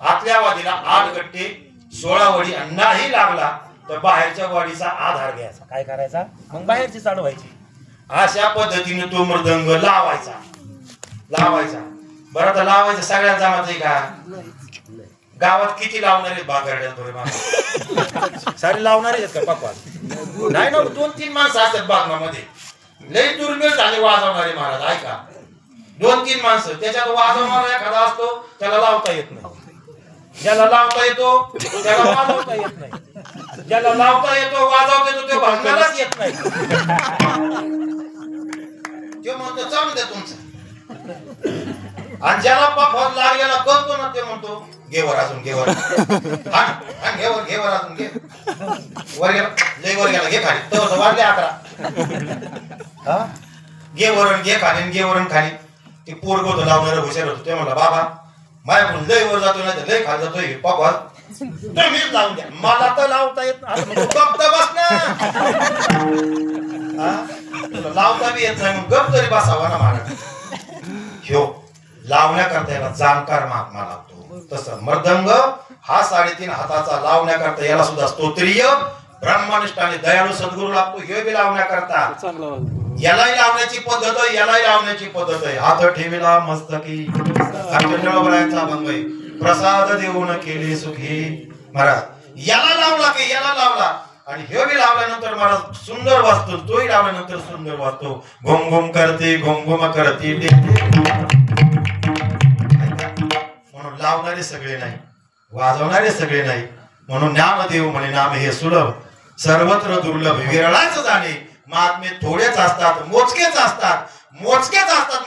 Speaker 1: आतल्या वादीला 8 गट्टे 16 वडी, नाही लागला तर बाहेरच्या वाडीचा आधार घ्यायचा.
Speaker 2: काय करायचा मग बाहेरची चालू व्हायची.
Speaker 1: अशा पद्धतीने तो मृदंग लावायचा. बरं तर लावायचं सगळ्यात जमात आहे का? गावात किती लावणारे बागाड्या
Speaker 2: सारे लावणारे आहेत का पकवान?
Speaker 1: नाही ना, 2-3 माणसं असतात बागमामध्ये. लई दुर्मिळ झाले वाजवणारे महाराज. ऐका, 2-3 माणसं त्याच्यात वाजवणारा एखादा असतो, त्याला लावता येत नाही. ज्याला लावता येतो त्याला वाजवता येत नाही. ज्याला लावता येतो वाजवता येतो ते भांगायलाच येत नाही. ते म्हणतो चालू द्या तुमचं. आणि ज्याला पाप लागलेला कळतो ना ते म्हणतो घेवर अजून घेवर घेवर अजून घे वर गेला लय वर गेला घे खाली तर वाढले 11 घे वरण घे खाली घे वरण खाली. ते पोरग होतं लावणारं हुशार होतं. ते म्हणला बाबा माझ्याकडून लय वर जातो नाही तर लय खाली जातोय पापा तुम्हीच लावून द्या. मला तर लावता येत गप्प बस ना. लावता बी येत नाही मग गप तरी बसावा ना महाराज. ह्यो लावण्याकरता याला जाणकार महात्मा लागतो. तसं मृदंग हा 3.5 हाताचा लावण्याकरता याला सुद्धा स्तोत्रीय ब्रह्मनिष्ठ आणि दयाळू सद्गुरू लागतो. हे बी लावण्याकरता यालाही लावण्याची पद्धत आहे, यालाही लावण्याची पद्धत आहे. हात ठेविला मस्तकी चंद्रबरायांचा अभंग आहे. प्रसाद देऊन केले सुखी. महाराज याला लावला की याला लावला आणि हे बी लावल्यानंतर महाराज सुंदर वाचतो. तोही लावल्यानंतर सुंदर वाचतो. घुम घुम करते घुम घुम करते. म्हणून लावणारे सगळे नाही, वाजवणारे सगळे नाही. म्हणून ज्ञानदेव म्हणे नाम हे सुलभ सर्वत्र दुर्लभ विरळाच जाणे. महात्मे थोडेच असतात, मोजकेच असतात.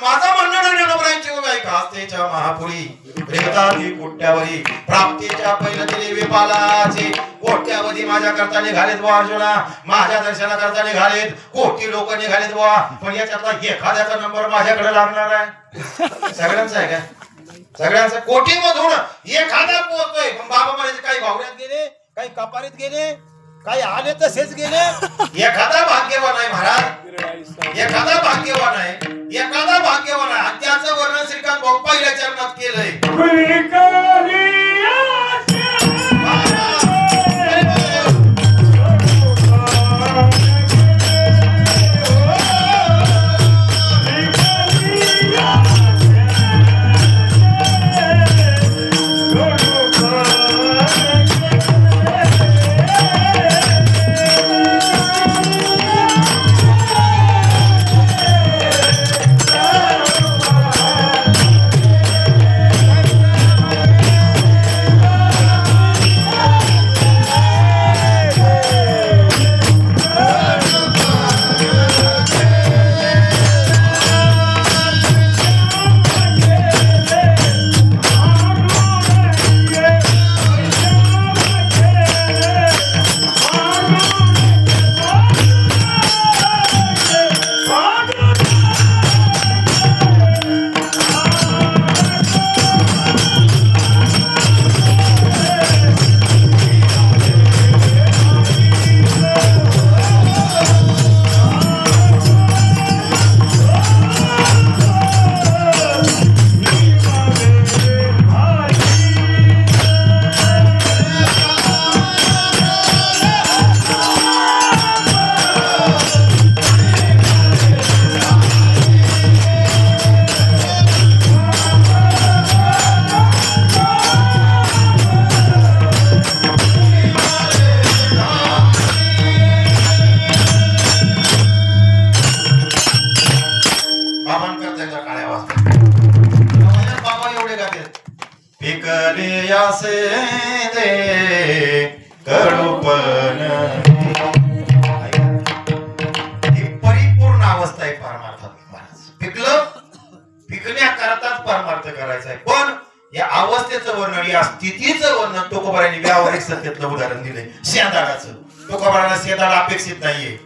Speaker 1: माझा म्हणणं ज्ञानोबरायांची ऐका हस्तेच्या महापुरी रेतादी कोट्यावरी प्राप्तीच्या पहिल्या विपालाचे कोट्यावधी माझ्या करता निघालेत बुवा अर्जुना. माझ्या दर्शनाकरता निघालेत कोटी लोक निघालेत बुवा. पण याच्यातला एखाद्याचा नंबर माझ्याकडे लागणार आहे. सगळ्यांचा आहे का? सगळ्यांचा कोटी मधून एखादा पोहोचतोय. पण बाबा म्हणायचे काही भावऱ्यात गेले, काही कपारीत गेले, काही आले तसेच गेले. एखादा भाग्यवान आहे महाराज, एखादा भाग्यवान आहे, एखादा भाग्यवान आहे. आणि त्याचं वर्णन श्रीकांत भाऊ पहिल्या चरणात केलंय. परिपूर्ण अवस्था आहे परमार्थात. पिकण्याकरताच परमार्थ करायचा आहे. पण या अवस्थेचं वर्णन, या स्थितीचं वर्णन तुकोबारांनी व्यावहारिक सत्यातलं उदाहरण दिलंय. शेंदाडाचं तुकोबारांना शेंदाड अपेक्षित नाहीये,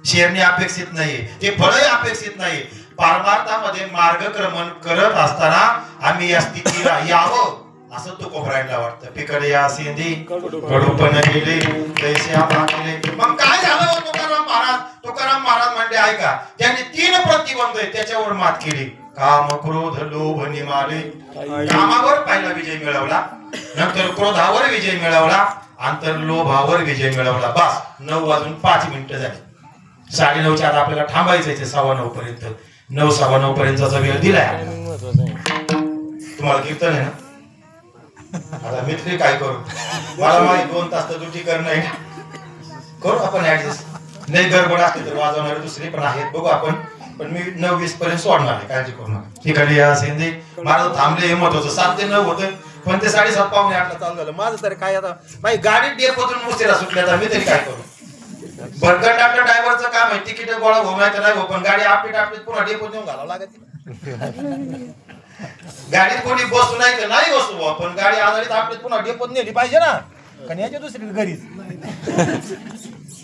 Speaker 1: शेरणी अपेक्षित नाहीये, ते फळही अपेक्षित नाही. परमार्थामध्ये मार्गक्रमण करत असताना आम्ही या स्थितीला यावं असं तुकोबारांना वाटतं. पिकडे या सेंदी कडूपण गेले तैसे आम्हा केले. मग काय झालं तुकाराम महाराज तुकाराम महाराज म्हणले ऐका, त्यांनी 3 प्रतिबंध आहेत त्याच्यावर मात केली. काम, क्रोध, लोभ, निमाले. कामावर पहिला विजय मिळवला, नंतर क्रोधावर विजय मिळवला, नंतर लोभावर विजय मिळवला. बस 9 वाजून 5 मिनिटं झाली. 9:30च्या आत आपल्याला थांबायचं 9:15 पर्यंत. 9, 9:15 पर्यंतचा वेळ दिलाय. तुम्हाला कीर्तन आहे ना, आता मी तरी काय करू, मला माहिती 2 तास तर ड्युटी करणं करू आपण ऍडजस्ट. नाही गडबड असते तर वाजवणारे दुसरे पण आहेत, बघू आपण. पण मी 9:20 पर्यंत सोडणार आहे, काळजी करू नका. ठिकाणी या सेंदे माझं थांबले हे महत्वाचं. 7 ते 9 होतं, पण ते 7:30 पावणे 8ला चालू झालं. माझं तरी काय आता माझी गाडी डेपोतून उशिरा सुटल्या, तर मी तरी काय करू. बरकन डॉक्टर ड्रायव्हरचं काम आहे, तिकीट गोळा घुमायचं नाही, पण गाडी आपली पुन्हा डेपोत नेऊन घालावं लागत. गाडीत कोणी बसू नाही तर नाही बसू, पण गाडी आधारित आपली पुन्हा डेपोत नेली पाहिजे ना, कारण याच्या दुसरी घरीच.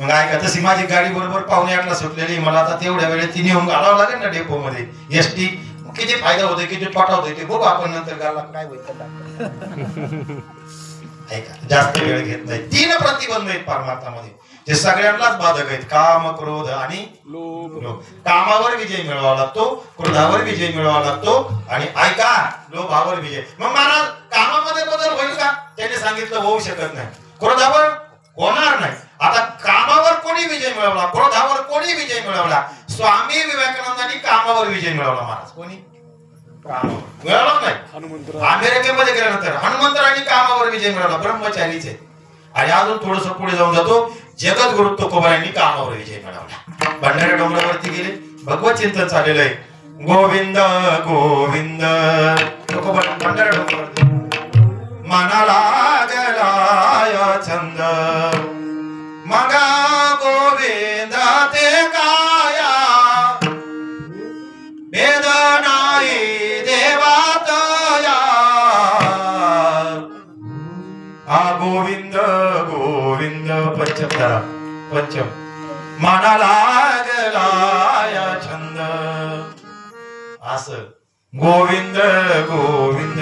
Speaker 1: मग ऐका, तशी माझी गाडी बरोबर पावणे 8ला सुटलेली, मला आता तेवढ्या वेळेत ती नेऊन घालावं लागेल ना डेपो मध्ये. एसटी किती फायदा होतोय किती तोटा होतोय ते बघू आपण नंतर. गाला काय होईल ऐका, जास्त वेळ घेत नाही. 3 प्रतिबंध आहेत परमार्थामध्ये, ते सगळ्यांनाच बाधक आहेत. काम, क्रोध आणि लोभ. कामावर विजय मिळवावा लागतो, क्रोधावर विजय मिळवावा लागतो, आणि ऐका लोभावर विजय. मग महाराज कामामध्ये बदल होईल का? त्याने सांगितलं होऊ शकत नाही. क्रोधावर होणार नाही. आता कामावर कोणी विजय मिळवला, क्रोधावर कोणी विजय मिळवला? स्वामी विवेकानंदांनी कामावर विजय मिळवला. महाराज कोणी मिळवला नाही. अमेरिकेमध्ये गेल्यानंतर हनुमंतरांनी कामावर विजय मिळवला, ब्रह्मचारीच आहे. आणि अजून थोडस पुढे जाऊन जातो, जगद्गुरु तुकोबारायांनी कामावर विजय मिळवला. भंडारा डोंगरावरती गेले, भगवत चिंतन चाललेलं आहे. गोविंद गोविंद तुकोबारा भंडारा डोंगरावरती. मनाला गलाय छंद मगा गोविंद ते काया भेद नाही देवातया. हा गोविंद गोविंद पंचम धरा, पंचम. मनाला गलाय छंद असं गोविंद गोविंद.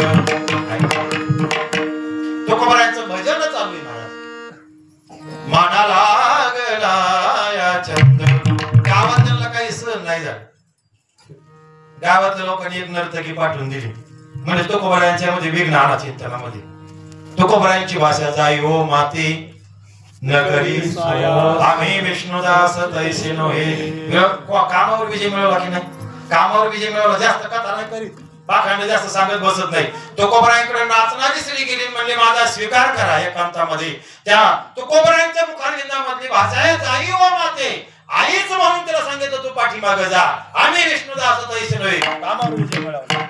Speaker 1: तुकोबारायांचं भजन चालू आहे महाराज. मनाला गलाय छंद. गावात त्यांना काही सहन नाही झालं. गावातल्या लोकांनी एक नर्तकी पाठवून दिली, म्हणजे तुकोबारायांच्या मध्ये विघ्न आणा चिंतनामध्ये. तुकोबारायांची भाषा जाई हो माती नगरी आम्ही विष्णुदास तैसे नोहे. कामावर विजय मिळवला की नाही? कामावर विजय मिळवला. जास्त कथा नाही करीत, पाखांड जास्त सांगत बसत नाही. तुकोबारायांकडे नाचणारी स्त्री गेली, म्हणले माझा स्वीकार करा एकांतामध्ये. त्या तुकोबारायांच्या मुखारविंदामधली भाषा आहे जाई हो माते. आईच म्हणून त्याला सांगितलं तू पाठीमागे जा, आम्ही विष्णुदास तैसे नोहे. कामावर विजय मिळवला.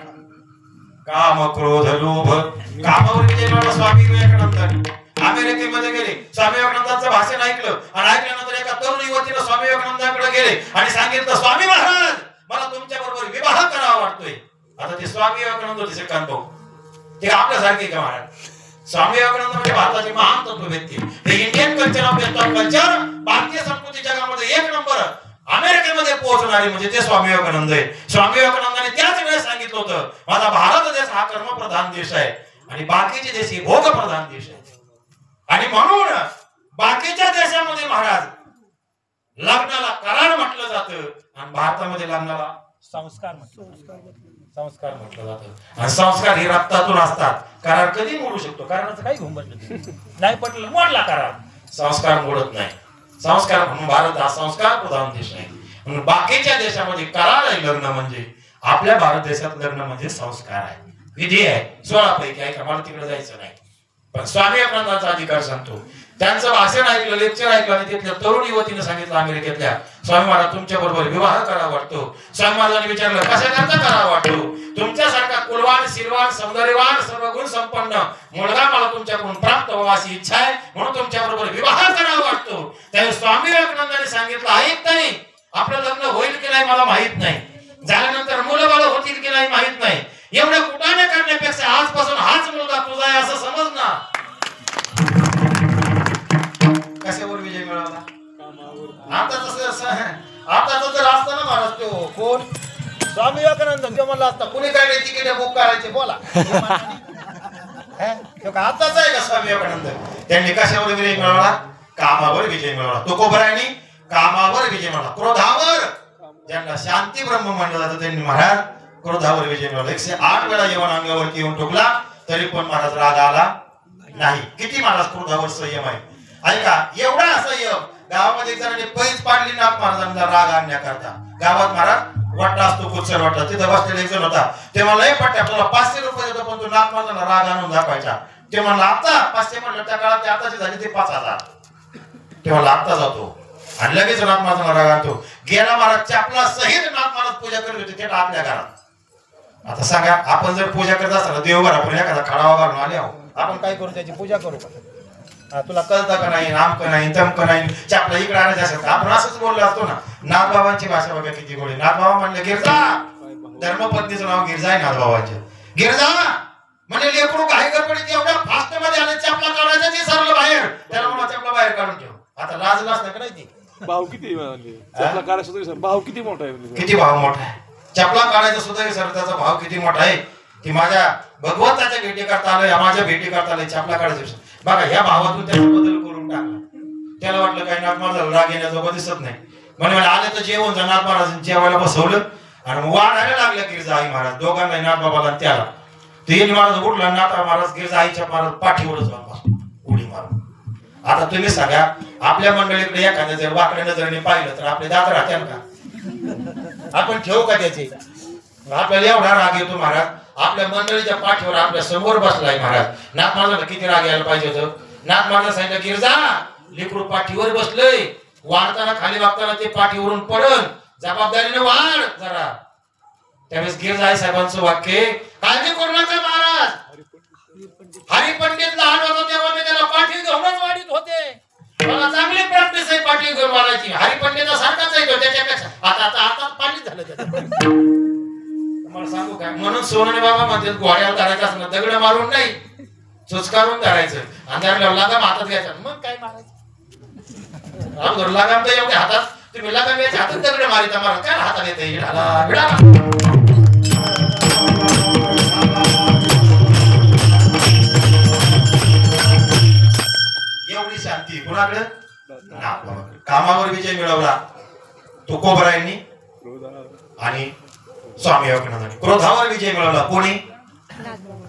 Speaker 1: काम, क्रोध, लोभ. कामावर विजय मिळवला स्वामी विवेकानंद. अमेरिकेमध्ये गेले, स्वामी विवेकानंदांचं भाषण ऐकलं, आणि ऐकल्यानंतर एका तरुण युवतीनं स्वामी विवेकानंदांकडे गेले आणि सांगितलं स्वामी महाराज मला तुमच्या बरोबर विवाह करावा वाटतोय. आता ते स्वामी विवेकानंद होते श्रीकांत भाऊ, ते आपल्यासारखे का महाराज? स्वामी विवेकानंद म्हणजे भारताचे महान तत्व व्यक्ती. ते इंडियन कल्चर ऑफ कल्चर, भारतीय संस्कृती जगामध्ये 1 नंबर अमेरिकेमध्ये पोहोचणारे म्हणजे ते स्वामी विवेकानंद आहे. स्वामी विवेकानंदांनी त्याच वेळेस सांगितलं होतं माझा भारत देश हा कर्मप्रधान देश आहे आणि बाकीचे देश हे भोगप्रधान देश आहे. आणि म्हणून बाकीच्या देशामध्ये महाराज लग्नाला करार म्हटलं जातं, आणि भारतामध्ये लग्नाला
Speaker 2: संस्कार म्हटलं.
Speaker 4: संस्कार म्हटलं जातं. आणि संस्कार हे रक्तातून असतात. करार कधी मोडू शकतो? कराराचं काही घेऊन बसलं नाही, पटलं मोडला करार. संस्कार मोडत नाही. संस्कार म्हणून भारत हा संस्कार प्रधान देश आहे. म्हणून बाकीच्या देशामध्ये करार आहे लग्न म्हणजे, आपल्या भारत देशात लग्न म्हणजे संस्कार आहे, विधी आहे. 16 पैकी आहे का, मला तिकडे जायचं नाही. पण स्वामी विवेकानंदांचा अधिकार सांगतो. त्यांचं भाषण ऐकलं, लेक्चर ऐकलं, आणि तिथल्या तरुण युवतीने सांगितलं अमेरिकेतल्या स्वामी महाराज तुमच्या बरोबर विवाह करावा वाटतो. स्वामी महाराजांनी विचारलं कशाकरता करावा वाटतो? तुमच्यासारखा कुलवान, शिरवान, सौंदर्यवान, सर्व गुण संपन्न मुलगा मला तुमच्याकडून प्राप्त व्हावा अशी इच्छा आहे, म्हणून तुमच्या बरोबर विवाह करावा वाटतो. त्यावेळी स्वामी विवेकानंदांनी सांगितलं ऐक नाही, आपलं लग्न होईल की नाही मला माहित नाही, झाल्यानंतर मुलं बाळ होतील की नाही माहित नाही, एवढ्या कुटाने करण्यापेक्षा आजपासून हाच मुलगा तुझा आहे असं समज ना. कशावर विजय मिळवला? आता जर असताना महाराज तो कोण
Speaker 2: स्वामी विवेकानंद ते म्हणला असता
Speaker 1: कुणी काय तिकीट बुक करायचे बोला. आताच आहे का स्वामी विवेकानंद? त्यांनी कशावर विजय मिळवला? कामावर विजय मिळवला. तुकोबारायांनी कामावर विजय मिळवला, क्रोधावर ज्यांना शांती ब्रह्म म्हणलं जातं त्यांनी महाराज क्रोधावर विजय मिळवला. 108 वेळा यवन अंगावरती येऊन ठोकला तरी पण महाराज राग आला नाही. किती महाराज क्रोधावर संयम आहे. ऐका, एवढा संयम गावामध्ये एक जणांनी पैज पाडली नाथ महाराजांना राग आणण्याकरता. गावात महाराज वाटला असतो कुत्सर वाटला, तिथं बसलेला एक जण होता. ते म्हणला, हे पट्ट्या तुला 500 रुपये देतो पण तू नाथ महाराजांना राग आणून दाखवायचा. ते म्हणला आता 500 म्हणलं, त्या काळात ते आताचे झाले ते 5000. ते म्हणला आता जातो आणि लगेच नाथ महाराजांना राग आणतो. गेला महाराज चापला सहित नाथ महाराज पूजा करत होते ते आपल्या घरात. आता सांगा, आपण जर पूजा करत असताना देवघर आपण एखादा खडावा घालून आले आहो, आपण काय करू, त्याची पूजा करू का? तुला कळतं का नाही, नामकं नाही, दमकं नाही, चापला इकडे आणायचं असं आपण असंच बोललो असतो ना. नाथबाबांची भाषा बघा किती गोडी. नाथबाबा म्हणले गिरजा, धर्मपत्नीचं नाव गिरजा आहे नाथबाबांचे. गिरजा म्हणजे लेकरू काही गडबडीत एवढ्या फास्ट मध्ये आले, चापला काढायचं ते सरलं बाहेर, त्याला म्हणा चापला बाहेर काढून ठेव. आता लाज नसलं का नाही ती.
Speaker 3: भाव किती चपला काढायचा भाव किती मोठा आहे,
Speaker 1: किती भाव मोठा आहे. चपला काढायचा सुद्धा सर त्याचा भाव किती मोठा आहे. ती माझ्या भगवंताच्या भेटी करता आलोय, माझ्या भेटी करता आलोय, चपला काढायचं. बघा ह्या भावातून त्याचा बदल करून टाकला. त्याला वाटलं काही नाथ महाराज राग येण्याजोगं दिसत नाही, म्हणे आले तर जेवण जा. नाथ महाराज जेवायला बसवलं आणि वाढायला लागलं गिरजा आई महाराज दोघांना, नाथ बाबाला त्याला. ते महाराज उठला, नाथ महाराज गिरजा आईच्या महाराज पाठीवरच उडी मारून. आता तुम्ही सांगा, आपल्या मंडळीकडे एखाद्या जर वाकड्या नजरेने पाहिलं तर आपले दात राहत्याल का? आपण ठेवू का त्याचे? आपल्याला एवढा राग येतो महाराज. आपल्या मंडळीच्या पाठीवर आपल्या समोर बसलाय महाराज. नाथ महाराजांना किती राग यायला पाहिजे होतं. नाथ महाराज सांगितलं, गिरजा लेकरू पाठीवर बसलंय, वाढताना खाली वागताना ते पाठीवरून पडल, जबाबदारीने वाढ जरा. त्यावेळेस गिरजा आई साहेबांचं वाक्य, काळजी करू नका महाराज. हरिपंडित लहान होता तेव्हा मी त्याला पाठी घेऊनच वाढीत होते. मला चांगली प्रॅक्टिस आहे पाठी घेऊन वाढायची. हरिपंडिता सारखाच आहे तो, त्याच्यापेक्षा आता पाणीच झालं त्याचं. मला सांगू काय, म्हणून सोनवणे बाबा म्हणते घोड्यावर धरायचं असं दगड मारून नाही, चुचकारून धरायचं. अंधारला लगाम हातात घ्यायचा, मग काय मारायचं. लगाम तर एवढे हातात, तुम्ही लगाम यायच्या हातात दगड मारिता मारा, काय हातात येते एवढी शांती कुणाकडे? कामावर विजय मिळवला तुकोबरायांनी आणि स्वामी विवेकानंदांनी. क्रोधावर विजय मिळवला कोणी?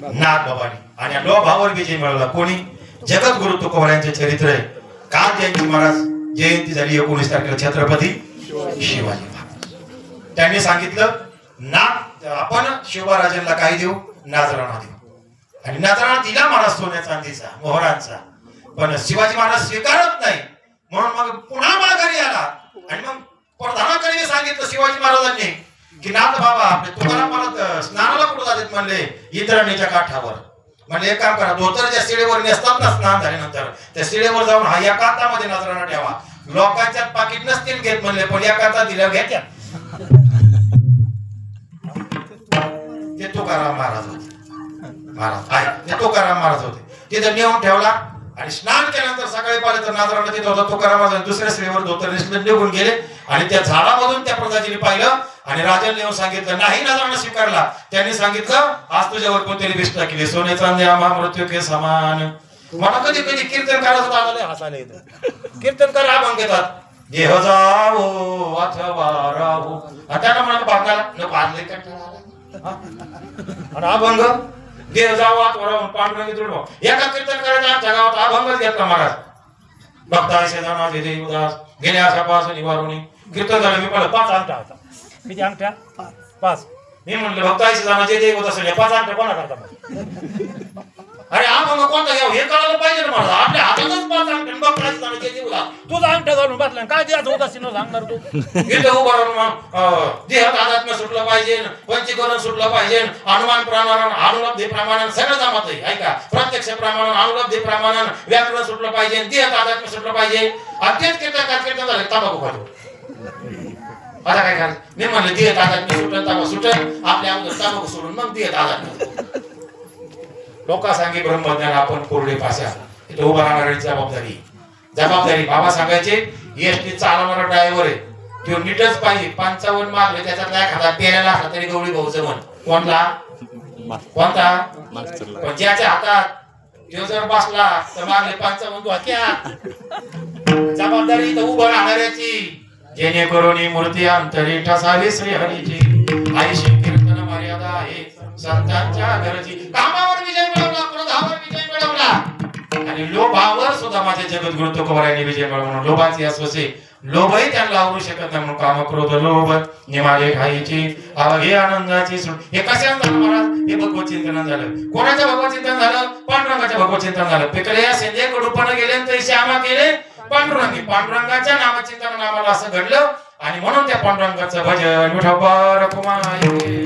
Speaker 1: नाथबाबांनी. आणि लोभावर विजय मिळवला कोणी? जगद्गुरु तुकोबरायांचे चरित्र आहे. काल त्यांची महाराज जयंती झाली 19 तारखेला, छत्रपती शिवाजी महाराज. त्यांनी सांगितलं आपण शिवराजांना काय देऊ? नजराणा देऊ. आणि नजराणा दिला महाराज सोन्या चांदीचा मोहरांचा. पण शिवाजी महाराज स्वीकारत नाही, म्हणून मग पुन्हा माघारी आला. आणि मग प्रधानाकडे सांगितलं शिवाजी महाराजांनी की नाथ बाबा आपले तुकाराम महाराज स्नानाला कुठं जातात म्हणले? इंद्राणीच्या काठावर. म्हणजे एक काम करा, धोतर ज्या शिळेवर नेसतात ना स्नान झाल्यानंतर, त्या शिळेवर जाऊन हा एकांतामध्ये नजराणा ठेवा. लोकांच्या पाकिट नसतील घेत म्हणले, पण एकांता दिल्या घ्या. ते तुकाराम महाराज होते. महाराज आहे ते तुकाराम महाराज होते. तिथे नेऊन ठेवला आणि स्नान केल्यानंतर सकाळी पाहिलं तर नजराणा तिथं होता. तुकाराम महाराज दुसऱ्या शिळेवर धोतर नेसले, निघून गेले. आणि त्या झाडामधून त्या प्रजातीने पाहिलं आणि राजाने येऊन सांगितलं, नाही नजराणा स्वीकारला. त्यांनी सांगितलं, आज तुझ्यावर कोणतरी विष्ठा केली, सोने चांदी आम्हा मृत्यू के समान. मला कधी कधी कीर्तन करायचं आलं हसायला येतं. कीर्तनकार अभंग घेतात, देह जावो अथवा राहो. त्याला म्हणाला भागाला न पारले आणि अभंग देह जावो अथवा राहो पांडुरंगी दृढ. एका कीर्तन करायचा आमच्या गावात अभंगच घेतला महाराज. भक्ता शेजाना जे उदास गेल्या अशापासून निवारुणी. कीर्तन झालं, मी पाहिलं 5 अंगठा होता. किती अंगठ्या? 5. मी म्हणलं भक्ता शेजाना जे देव असेल 5 अंगठ्या कोणा करता? अरे अभंग कोणता घ्यावं हे कळायला पाहिजे ना मला. आपल्या हातातच 5 अंगठे भक्ता शेजाना जे देव तुझा अंगठा घालून बसला काय द्यायचं होता सिनो सांगणार तू? इथं उभं राहून देहात आध्यात्म सुटलं पाहिजे, पंचीकरण सुटलं पाहिजे, अनुमान प्रमाण अनुलब्धी प्रमाण सगळं जमत आहे. ऐका, प्रत्यक्ष प्रमाण अनुलब्धी प्रमाण व्याकरण सुटलं पाहिजे, देहात आध्यात्म सुटलं पाहिजे. अत्यंत कीर्तन झाले तंबाखू खातो. आता काय करायचं? मी म्हणलं देहात आध्यात्म सुटलं, तंबाखू सुटलं, आपल्या अगोदर तंबाखू सोडून मग देहात आध्यात्म. लोक सांगे ब्रह्मज्ञान आपण कोरडे पाशा. इथे उभा राहणारी जबाबदारी बाबा सांगायचे, एसटी चालवणारा ड्रायव्हर आहे तो नीटच पाहिजे. 55 मागले त्याच्यातला एखादा पेऱ्याला असला तरी गवळी भाऊचं मन. कोणता? पण ज्याच्या हातात तो जर बसला तर मागले 55 धोक्यात. जबाबदारी इथं उभं राहणाऱ्याची.
Speaker 4: जेणेकरून मूर्ती अंतरी ठसावी श्रीहरीची आईशी कीर्तन मर्यादा आहे संतांच्या घरची कामावर विजय मिळवला क्रोधावर विजय मिळवला आणि लोभावर सुद्धा माझे जगद्गुरु तुकोबारायांनी विजय मिळवला लोभाची अस्वसे लोभही त्यांना आवरू शकत नाही म्हणून काम क्रोध लोभ निमाले खायची अवघे आनंदाची हे कशाने झालं महाराज हे भगवत चिंतन झालं कोणाचं भगवत चिंतन झालं पांडुरंगाचं भगवत चिंतन झालं पिकले या सेंदे कडूपण गेले ते श्यामा केले पांडुरंगाच्या नामचिंतन नामाला असं घडलं आणि म्हणून त्या पांडुरंगाचं भजन विठोबा रखुमाई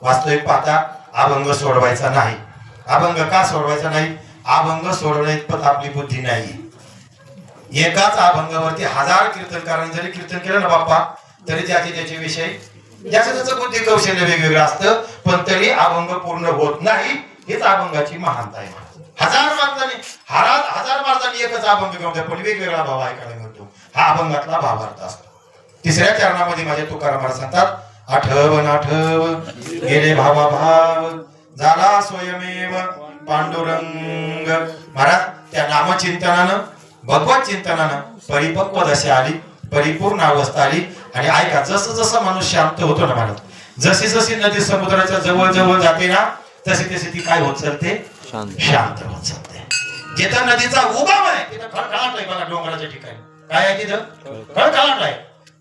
Speaker 4: वास्तविक पाहता अभंग सोडवायचा नाही अभंग का सोडवायचा नाही अभंग सोडवण्यात आपली बुद्धी नाही एकाच अभंगावरती 1000 कीर्तनकारांनी जरी कीर्तन केलं ना बाप्पा तरी त्याचे विषय ज्याचं त्याचं बुद्धी कौशल्य वेगवेगळं असतं पण तरी अभंग पूर्ण होत नाही हेच अभंगाची महानता आहे 1000 मार्गाने एकच अभंग घेऊन पण वेगवेगळा भाव ऐकायला मिळतो हा अभंगातला भावार्थ असतो तिसऱ्या चरणामध्ये माझे तुकाराम महाराज सांगतात आठव गेले भावा भाव झाला स्वयमेव पांडुरंग महाराज त्या नामचिंतनानं भगवत चिंतनानं परिपक्व दशा आली परिपूर्ण अवस्था आली आणि ऐका जसं जसं माणूस शांत होतो ना महाराज जशी जशी नदी समुद्राच्या जवळ जवळ जाते ना तशी तशी ती काय होत चालते शांत होत चालते जिथं नदीचा उगम आहे तिथं खळखळाट आहे बघा डोंगराच्या ठिकाणी काय आहे तिथं खळखळाट आहे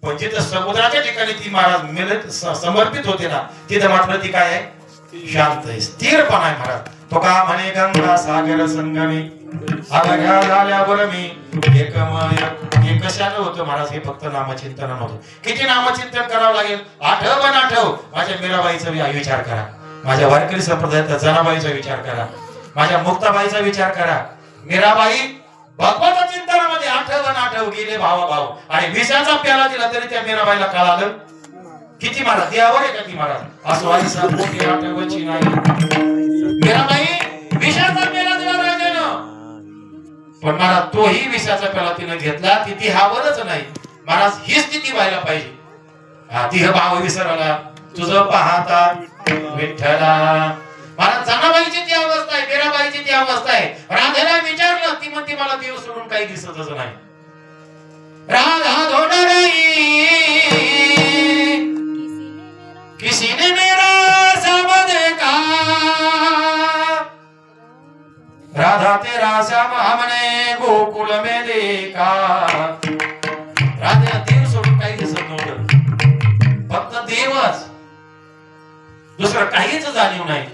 Speaker 4: पण जिथं समुद्राच्या ठिकाणी ती महाराज मिळत समर्पित होते ना तिथं मात्र ती काय आहे शांत आहे स्थिरपणा आहे महाराज तो का म्हणे गंगा सागर संगमी अवघ्या झाल्यावर मी एक कशानं होतं महाराज हे फक्त नामचिंतन होतं किती नामचिंतन करावं लागेल आठव माझ्या मीराबाईचा विचार करा माझ्या वारकरी संप्रदायाचा जनाबाईचा विचार करा माझ्या मुक्ताबाईचा विचार करा मीराबाई भगवत चिंतनामध्ये आठव गेले भाव आणि विषाचा प्याला दिला तरी त्या मीराबाईला कळालं किती महाराज देवावर आहे का ती महाराज असं वाईसा पोटी आठवची नाही मीराबाई विषाचा प्याला दिला राजानं पण महाराज तोही विषाचा प्याला तिने घेतला ती हावरच नाही महाराज ही स्थिती व्हायला पाहिजे ती भाव विसरला तुझं पाहता विठ्ठला महाराज जनाबाईची ती अवस्था आहे मीराबाईची ती अवस्था आहे राधेला विचारलं ती म्हणते मला देव सोडून काही दिसतच नाही राधा धोडराई किसी ने मेरा सब देखा राधा तेरा श्याम हमने गोकुल में देखा राधेला देव सोडून काही दिसत नव्हतं फक्त देवच दुसरं काहीच जाणीव नाही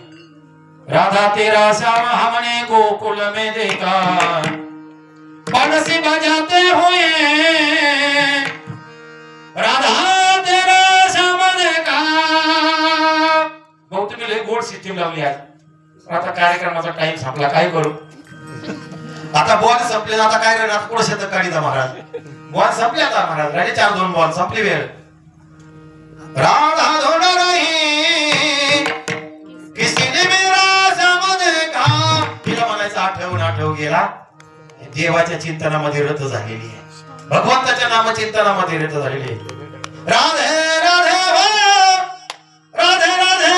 Speaker 4: राधा तेरा श्याम हमने गोकुल में देखा बंसी बजाते हुए राधा तेरा श्याम देखा भाऊ तुम्ही लय गोड सिस्टीम लावली आज आता कार्यक्रमाचा टाइम संपला काय करू आता बॉल संपले आता काय रे आता पुढे शेतात काढीचा महाराज बॉल संपले आता महाराज राहिले 4-2 बॉल संपली वेळ
Speaker 1: राधा धोड़ रही किसी ने मेरा समझ का तिला म्हणायचं आठव गेला देवाच्या चिंतनामध्ये रत झालेली आहे भगवंताच्या नामचिंतनामध्ये रत झालेली आहे राधे राधे राधे राधे राधे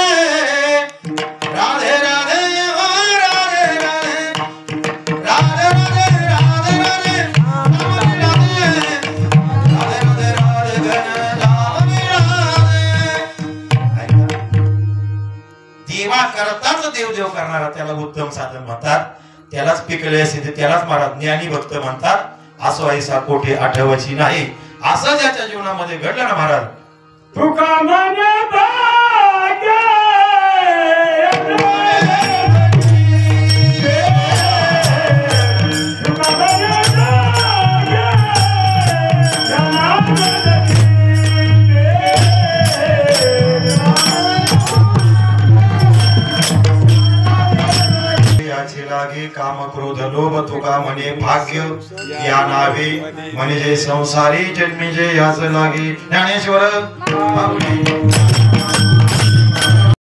Speaker 1: राधे राधे राधे राधे राधे राधे देवा करताच देव करणारा त्याला उत्तम साधन म्हणतात त्यालाच पिकले सिद्ध त्यालाच महाराज ज्ञानी भक्त म्हणतात असं ऐसा कोठे आठवायची नाही असं ज्याच्या जीवनामध्ये घडलं ना महाराज
Speaker 2: तुका म्हणे
Speaker 1: लागे काम क्रोध लोभ तुका म्हणे भाग्य या नावे म्हणजे संसारी जन्मी जे याच लागे ज्ञानेश्वर